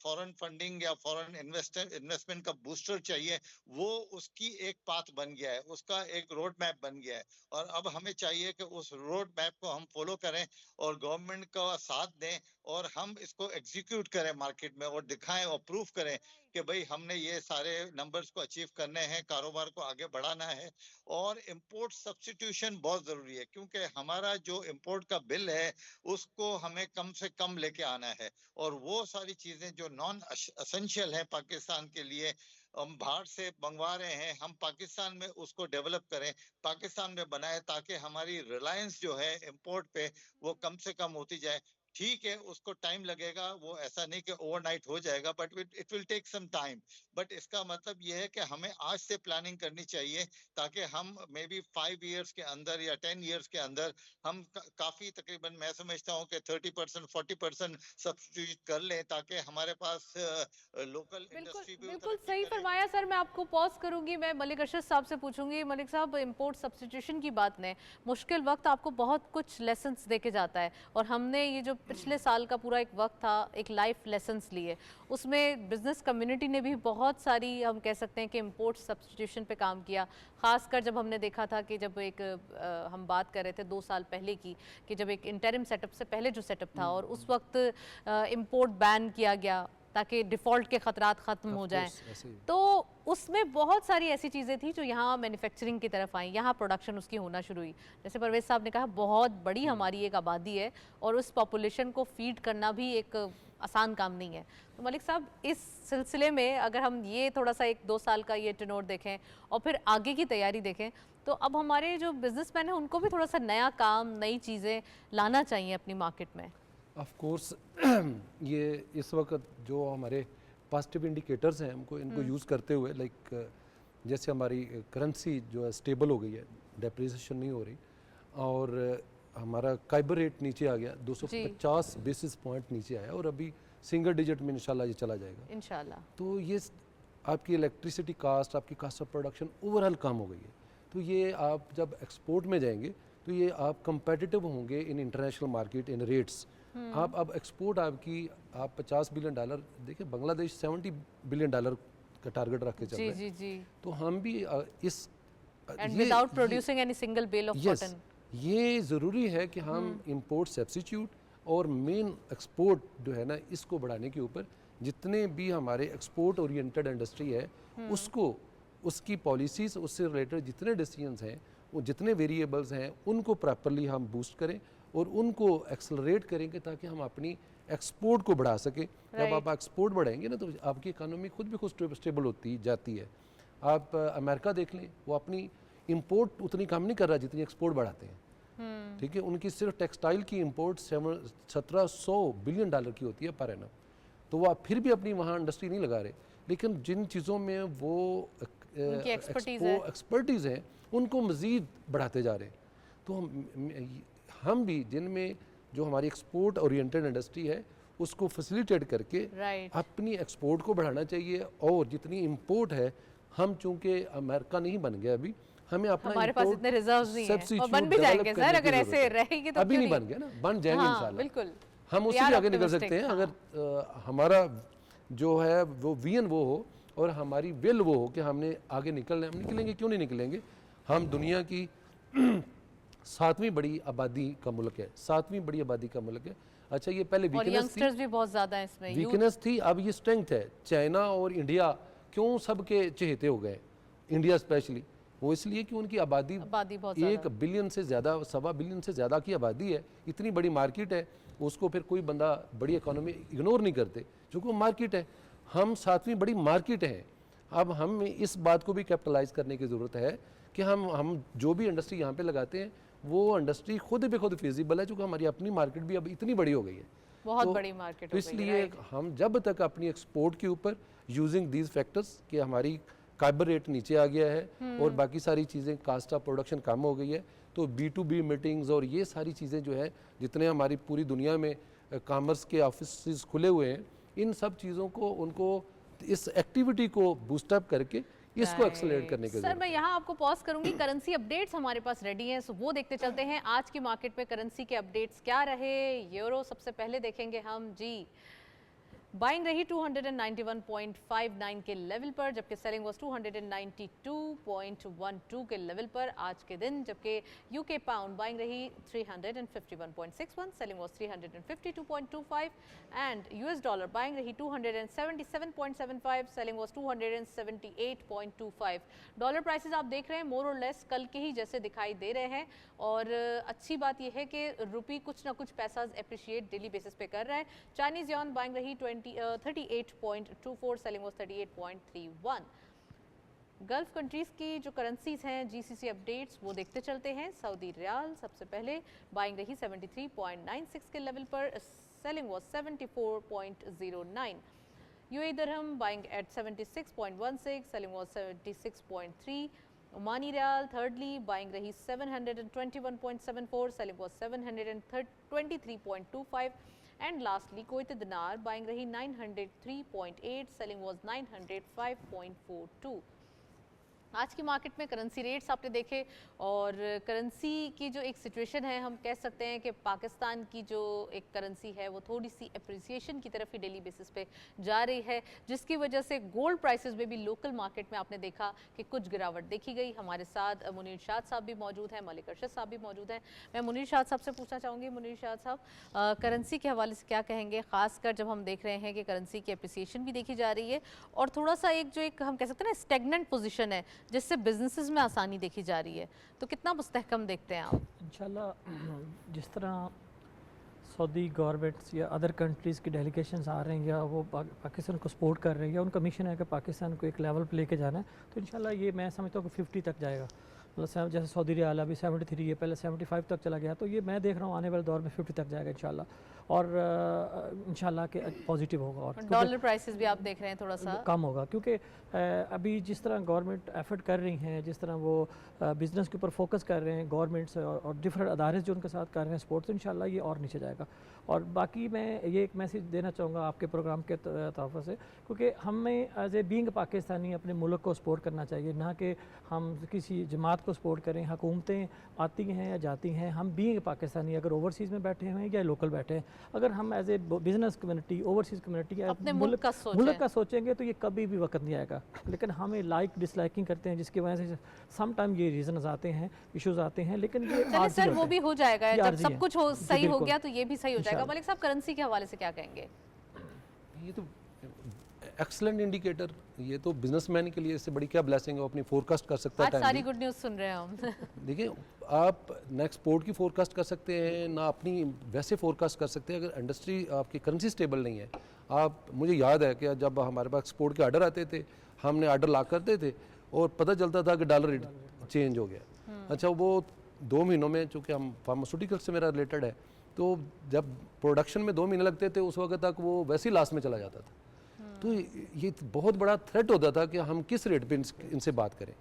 फॉरेन फंडिंग या फॉरेन इन्वेस्टमेंट का बूस्टर चाहिए, वो उसकी एक पाथ बन गया है, उसका एक रोड मैप बन गया है। और अब हमें चाहिए कि उस रोड मैप को हम फॉलो करें और गवर्नमेंट का साथ दें, और हम इसको एग्जीक्यूट करें मार्केट में, और दिखाएं और प्रूफ करें कि भाई हमने ये सारे नंबर्स को अचीव करने हैं, कारोबार को आगे बढ़ाना है। और इंपोर्ट सब्स्टिट्यूशन बहुत जरूरी है, क्योंकि हमारा जो इंपोर्ट का बिल है, उसको हमें कम से कम लेके आना है। और वो सारी चीजें जो नॉन एसेंशियल है पाकिस्तान के लिए, हम बाहर से मंगवा रहे हैं, हम पाकिस्तान में उसको डेवलप करें, पाकिस्तान में बनाए, ताकि हमारी रिलायंस जो है इंपोर्ट पे, वो कम से कम होती जाए। ठीक है, उसको टाइम लगेगा, वो ऐसा नहीं कि ओवरनाइट हो जाएगा, but it will take some time. But इसका मतलब ये है कि हमें आज से प्लानिंग करनी चाहिए, ताकि हम मे बी 5 इयर्स के अंदर या 10 इयर्स के अंदर हम काफी, तकरीबन मैं समझता हूँ कि 30% 40% सब्स्टिट्यूट कर लें, ताकि हमारे पास लोकल बिल्कुल इंडस्ट्री भी बिल्कुल तरक्की सही करे। फरमाया सर। मैं आपको पॉज करूंगी, मैं मलिक अरशद साहब से पूछूंगी। मलिक साहब, इंपोर्ट सब्स्टिट्यूशन की बात ने मुश्किल वक्त आपको बहुत कुछ लेसन्स दे के जाता है, और हमने ये जो पिछले साल का पूरा एक वक्त था, एक लाइफ लेसन्स लिए, उसमें बिजनेस कम्युनिटी ने भी बहुत सारी, हम कह सकते हैं कि इंपोर्ट सब्स्टिट्यूशन पे काम किया। खासकर जब हमने देखा था कि जब एक हम बात कर रहे थे 2 साल पहले की, कि जब एक इंटरिम सेटअप से पहले जो सेटअप था, और उस वक्त इंपोर्ट बैन किया गया ताकि डिफ़ॉल्ट के ख़तरात ख़त्म हो जाएं। तो उसमें बहुत सारी ऐसी चीज़ें थी जो यहाँ मैन्युफैक्चरिंग की तरफ आई, यहाँ प्रोडक्शन उसकी होना शुरू हुई। जैसे परवेज़ साहब ने कहा, बहुत बड़ी हमारी एक आबादी है, और उस पॉपुलेशन को फीड करना भी एक आसान काम नहीं है। तो मलिक साहब, इस सिलसिले में अगर हम ये थोड़ा सा 1-2 साल का ये टेन्योर देखें और फिर आगे की तैयारी देखें, तो अब हमारे जो बिजनेसमैन हैं, उनको भी थोड़ा सा नया काम, नई चीज़ें लाना चाहिए अपनी मार्केट में। ऑफ कोर्स ये इस वक्त जो हमारे पॉजिटिव इंडिकेटर्स हैं, हमको इनको यूज़ करते हुए, लाइक जैसे हमारी करेंसी जो है स्टेबल हो गई है, डेप्रिसिएशन नहीं हो रही, और हमारा काइबर रेट नीचे आ गया, 250 बेसिस पॉइंट नीचे आया, और अभी सिंगल डिजिट में इंशाल्लाह ये चला जाएगा इंशाल्लाह। तो ये आपकी इलेक्ट्रिसिटी कास्ट, आपकी कास्ट ऑफ प्रोडक्शन ओवरऑल कम हो गई है। तो ये आप जब एक्सपोर्ट में जाएंगे, तो ये आप कंपेटिटिव होंगे in international market in rates. आप अब एक्सपोर्ट आपकी, आप $50 बिलियन, देखिए बांग्लादेश $70 बिलियन का टारगेट रख के चल रहे हैं। जी। तो हम भी इस end without producing any single bale of cotton. ये ज़रूरी है कि हम इंपोर्ट सब्स्टिट्यूट और मेन एक्सपोर्ट जो है ना, इसको बढ़ाने के ऊपर जितने भी हमारे एक्सपोर्ट ओरिएंटेड इंडस्ट्री है, उसको, उसकी पॉलिसीज़, उससे रिलेटेड जितने डिसीजंस हैं, वो जितने वेरिएबल्स हैं, उनको प्रॉपरली हम बूस्ट करें और उनको एक्सेलरेट करेंगे, ताकि हम अपनी एक्सपोर्ट को बढ़ा सकें। जब आप एक्सपोर्ट बढ़ाएंगे ना, तो आपकी इकानमी खुद भी खुद स्टेबल होती जाती है। आप अमेरिका देख लें, वो अपनी इंपोर्ट उतनी कम नहीं कर रहा जितनी एक्सपोर्ट बढ़ाते हैं। ठीक है, उनकी सिर्फ टेक्सटाइल की इंपोर्ट $1700 बिलियन की होती है पर एनम। तो वो आप फिर भी अपनी वहाँ इंडस्ट्री नहीं लगा रहे, लेकिन जिन चीज़ों में वो एक्सपर्टीज़ है, उनको मज़ीद बढ़ाते जा रहे हैं। तो हम भी जिनमें जो हमारी एक्सपोर्ट ओरिएंटेड इंडस्ट्री है, उसको फैसिलिटेट करके अपनी एक्सपोर्ट को बढ़ाना चाहिए। और जितनी इंपोर्ट है, हम चूंकि अमेरिका नहीं बन गया अभी, हमें अपना हमारे पास इतने रिजर्व्स नहीं हैं, और बन भी जाएंगे सर, अगर ऐसे रहेगी तो। अभी नहीं बन गया ना, बन जाएंगे इंशाल्लाह। बिल्कुल, हम उससे भी आगे निकल सकते हैं, अगर हमारा जो है वो विजन वो हो और हमारी विल वो हो कि हमने आगे निकलना है। हम निकलेंगे, क्यों नहीं निकलेंगे? हम दुनिया की 7वीं बड़ी आबादी का मुल्क है, 7वीं बड़ी आबादी का मुल्क है। अच्छा, ये पहले वीकनेस थी, भी बहुत ज़्यादा है इसमें, वीकनेस थी, अब ये स्ट्रेंथ है। चाइना और इंडिया क्यों सबके चहेते हो गए, इंडिया स्पेशली? वो इसलिए कि उनकी आबादी 1 बिलियन से ज़्यादा, 1.25 बिलियन से ज़्यादा की आबादी है, इतनी बड़ी मार्केट है, उसको फिर कोई बंदा बड़ी इकोनॉमी इग्नोर नहीं करते। जो कि मार्केट है, हम 7वीं बड़ी मार्केट है। अब हम इस बात को भी कैपिटलाइज करने की ज़रूरत है कि हम जो भी इंडस्ट्री यहाँ पे लगाते हैं वो इंडस्ट्री खुद पे खुद फिजिबल है, क्योंकि हमारी अपनी मार्केट भी अब इतनी बड़ी हो गई है। बहुत बड़ी मार्केट तो हो गई है, इसलिए right? हम जब तक अपनी एक्सपोर्ट के ऊपर यूजिंग दीज फैक्टर्स कि हमारी कार्बर रेट नीचे आ गया है और बाकी सारी चीज़ें, कास्ट ऑफ प्रोडक्शन कम हो गई है, तो B2B मीटिंग्स और ये सारी चीज़ें जो है, जितने हमारी पूरी दुनिया में कॉमर्स के ऑफिस खुले हुए हैं, इन सब चीज़ों को, उनको इस एक्टिविटी को बूस्टअप करके इसको एक्सेलरेट करने के सर मैं यहाँ आपको पॉज करूंगी। करेंसी अपडेट्स हमारे पास रेडी हैं, सो वो देखते चलते हैं आज की मार्केट में करेंसी के अपडेट्स क्या रहे। यूरो सबसे पहले देखेंगे हम जी। बाइंग रही 291.59 के लेवल पर, जबकि सेलिंग वाज 292.12 के लेवल पर आज के दिन। जबकि यूके पाउंड बाइंग रही 351.61, selling was 352.25 and US dollar buying रही 277.75, सेलिंग वाज 278.25। डॉलर प्राइसेस आप देख रहे हैं मोर और लेस कल के ही जैसे दिखाई दे रहे हैं, और अच्छी बात यह है कि रुपी कुछ ना कुछ पैसा एप्रिशिएट डेली बेसिस पे कर रहा है। चाइनीज युआन बाइंग रही 38.24, सेलिंग वाज 38.31। गल्फ कंट्रीज की जो करेंसीज हैं, जीसीसी अपडेट्स वो देखते चलते हैं। सऊदी रियाल सबसे पहले बाइंग रही 73.96 के लेवल पर, selling was 74.09। UAE dirham buying at 76.16, selling was 76.3। Omani riyal thirdly buying रही 721.74, selling was 723.25 and lastly Kuwaiti dinar buying रही 903.8, सेलिंग वाज 905.42। आज की मार्केट में करेंसी रेट्स आपने देखे, और करेंसी की जो एक सिचुएशन है, हम कह सकते हैं कि पाकिस्तान की जो एक करेंसी है वो थोड़ी सी अप्रिसिएशन की तरफ ही डेली बेसिस पे जा रही है, जिसकी वजह से गोल्ड प्राइसेस में भी लोकल मार्केट में आपने देखा कि कुछ गिरावट देखी गई। हमारे साथ मुनीर शाद साहब भी मौजूद हैं, मलिक अरशद साहब भी मौजूद हैं। मैं मुनीर शाद साहब से पूछना चाहूँगी, मुनीर शाद साहब करेंसी के हवाले से क्या कहेंगे, ख़ासकर जब हम देख रहे हैं कि करेंसी की अप्रिसिएशन भी देखी जा रही है और थोड़ा सा एक जो एक हम कह सकते हैं ना स्टेगनेंट पोजीशन है, जिससे बिजनेसेस में आसानी देखी जा रही है, तो कितना मुस्तहकम देखते हैं आप? इंशाल्लाह जिस तरह सऊदी गवर्नमेंट्स या अदर कंट्रीज़ की डेलीगेशंस आ रहे हैं या वो पाकिस्तान को सपोर्ट कर रहे हैं, या उनका मिशन है कि पाकिस्तान को एक लेवल पे लेके जाना है, तो इंशाल्लाह ये मैं समझता हूँ कि 50 तक जाएगा। मतलब जैसे सऊदी रियाल अभी 73 है, पहले 75 तक चला गया, तो ये मैं देख रहा हूँ आने वाले दौर में 50 तक जाएगा इंशाल्लाह, और इंशाल्लाह के पॉजिटिव होगा। और डॉलर प्राइसेस भी आप देख रहे हैं थोड़ा सा कम होगा, क्योंकि अभी जिस तरह गवर्नमेंट एफर्ट कर रही हैं, जिस तरह वो बिज़नेस के ऊपर फोकस कर रहे हैं गवर्नमेंट्स और डिफरेंट अदारे जो उनके साथ कर रहे हैं सपोर्ट, तो इंशाल्लाह ये और नीचे जाएगा। और बाकी मैं ये एक मैसेज देना चाहूँगा आपके प्रोग्राम के तरफ से, क्योंकि हमें एज ए बीइंग पाकिस्तानी अपने मुल्क को सपोर्ट करना चाहिए, ना कि हम किसी जमात को सपोर्ट करें। हुकूमतें आती हैं या जाती हैं, हम बीइंग पाकिस्तानी अगर ओवरसीज़ में बैठे हैं या लोकल बैठे हैं, अगर हम as a business community, overseas community अपने मुल्क का सोचेंगे तो ये कभी भी वक्त नहीं आएगा। लेकिन हमें लाइक डिसलाइकिंग करते हैं, जिसकी वजह से सम टाइम ये रीजंस आते हैं, इश्यूज आते हैं, लेकिन ये चलिए सर वो भी हो जाएगा, जब सब कुछ सही हो गया तो ये भी सही हो जाएगा। मलिक साहब करेंसी के हवाले से क्या कहेंगे? ये तो एक्सलेंट इंडिकेटर, ये तो बिजनेसमैन के लिए इससे बड़ी क्या ब्लेसिंग है, वो अपनी फोरकास्ट कर सकता है। आज सारी गुड न्यूज़ सुन रहे हैं हम। देखिए, आप ना एक्सपोर्ट की फोरकास्ट कर सकते हैं, ना अपनी वैसे फोरकास्ट कर सकते हैं अगर इंडस्ट्री आपकी करेंसी स्टेबल नहीं है। आप, मुझे याद है कि जब हमारे पास एक्सपोर्ट के आर्डर आते थे, हमने आर्डर ला करते थे और पता चलता था कि डॉलर रेट चेंज हो गया। अच्छा, वो 2 महीनों में, चूँकि हम फार्मास्यूटिकल से मेरा रिलेटेड है, तो जब प्रोडक्शन में 2 महीने लगते थे, उस वक्त तक वो वैसे ही लास्ट में चला जाता था। तो ये बहुत बड़ा थ्रेट होता था कि हम किस रेट पे इनसे बात करें।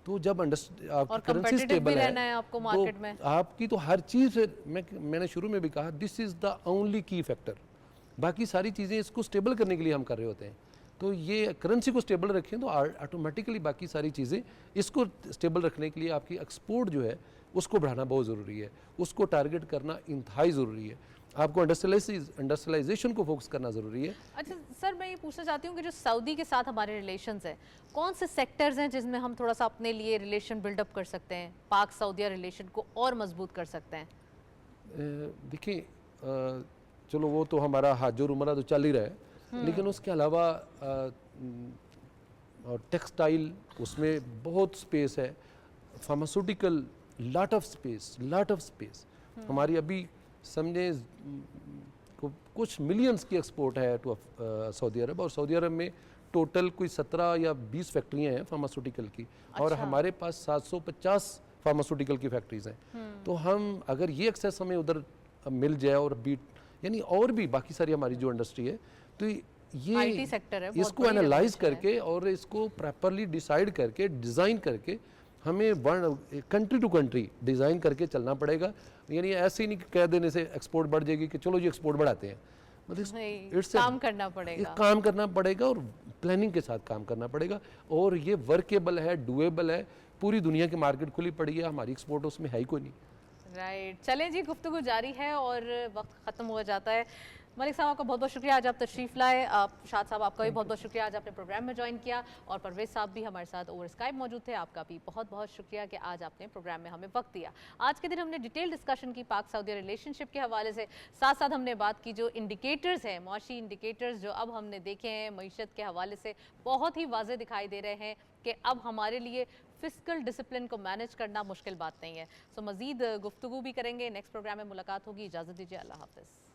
तो जब आपकी करेंसी स्टेबल है आपको मार्केट में, आपकी तो हर चीज़, मैंने शुरू में भी कहा, दिस इज़ द ओनली की फैक्टर। बाकी सारी चीज़ें इसको स्टेबल करने के लिए हम कर रहे होते हैं। तो ये करेंसी को स्टेबल रखें तो ऑटोमेटिकली बाकी सारी चीज़ें, इसको स्टेबल रखने के लिए आपकी एक्सपोर्ट जो है उसको बढ़ाना बहुत ज़रूरी है, उसको टारगेट करना इंतहाई ज़रूरी है, आपको इंडस्ट्रियलाइजेशन को फोकस करना ज़रूरी है। अच्छा सर, मैं ये पूछना चाहती हूँ कि जो सऊदी के साथ हमारे रिलेशंस हैं, कौन से सेक्टर्स हैं जिसमें हम थोड़ा सा अपने लिए रिलेशन बिल्डअप कर सकते हैं, पाक सऊदिया रिलेशन को और मजबूत कर सकते हैं? देखिए, चलो वो तो हमारा हज और उमरा तो चल ही रहा है, लेकिन उसके अलावा टेक्सटाइल, उसमें बहुत स्पेस है, फार्मास्यूटिकल, लॉट ऑफ स्पेस। हमारी अभी समझे कुछ मिलियंस की एक्सपोर्ट है टू सऊदी अरब, और सऊदी अरब में टोटल कोई 17 या 20 फैक्ट्रियाँ हैं फार्मास्यूटिकल की, और हमारे पास 750 फार्मास्यूटिकल की फैक्ट्रीज हैं। तो हम अगर ये एक्सेस हमें उधर मिल जाए और बीट यानी और भी बाकी सारी हमारी जो इंडस्ट्री है, तो ये IT सेक्टर है, बहुत इसको बड़ी एनालाइज revolution है। करके और इसको प्रॉपरली डिसाइड करके डिज़ाइन करके हमें कंट्री टू कंट्री डिज़ाइन करके चलना पड़ेगा। यानी ऐसे ही नहीं कि कह देने से एक्सपोर्ट बढ़ जाएगी कि चलो जी एक्सपोर्ट बढ़ाते हैं, नहीं, It's a- काम करना पड़ेगा। ये काम करना पड़ेगा और प्लानिंग के साथ काम करना पड़ेगा, और ये वर्केबल है, डुएबल है। पूरी दुनिया की मार्केट खुली पड़ी है, हमारी एक्सपोर्ट उसमें है ही कोई नहीं। राइट, चलें जी, गुफ्तगू जारी है और वक्त ख़त्म हो जाता है। मलिक साहब आपका बहुत बहुत शुक्रिया, आज आप तशरीफ़ लाए। आप शाद साहब आपका भी बहुत बहुत शुक्रिया, आज आपने प्रोग्राम में ज्वाइन किया। और परवेज़ साहब भी हमारे साथ ओवर स्काइप मौजूद थे, आपका भी बहुत बहुत शुक्रिया कि आज आपने प्रोग्राम में हमें वक्त दिया। आज के दिन हमने डिटेल डिस्कशन की पाक सऊदी रिलेशनशिप के हवाले से, साथ साथ हमने बात की जो इंडिकेटर्स हैं, मुआशी इंडिकेटर्स जो अब हमने देखे हैं मईशत के हवाले से बहुत ही वाज़े दिखाई दे रहे हैं कि अब हमारे लिए फिस्कल डिसिप्लिन को मैनेज करना मुश्किल बात नहीं है। सो मज़ीद गुफ्तगू भी करेंगे, नेक्स्ट प्रोग्राम में मुलाकात होगी। इजाज़त दीजिए, अल्लाह हाफ़िज़।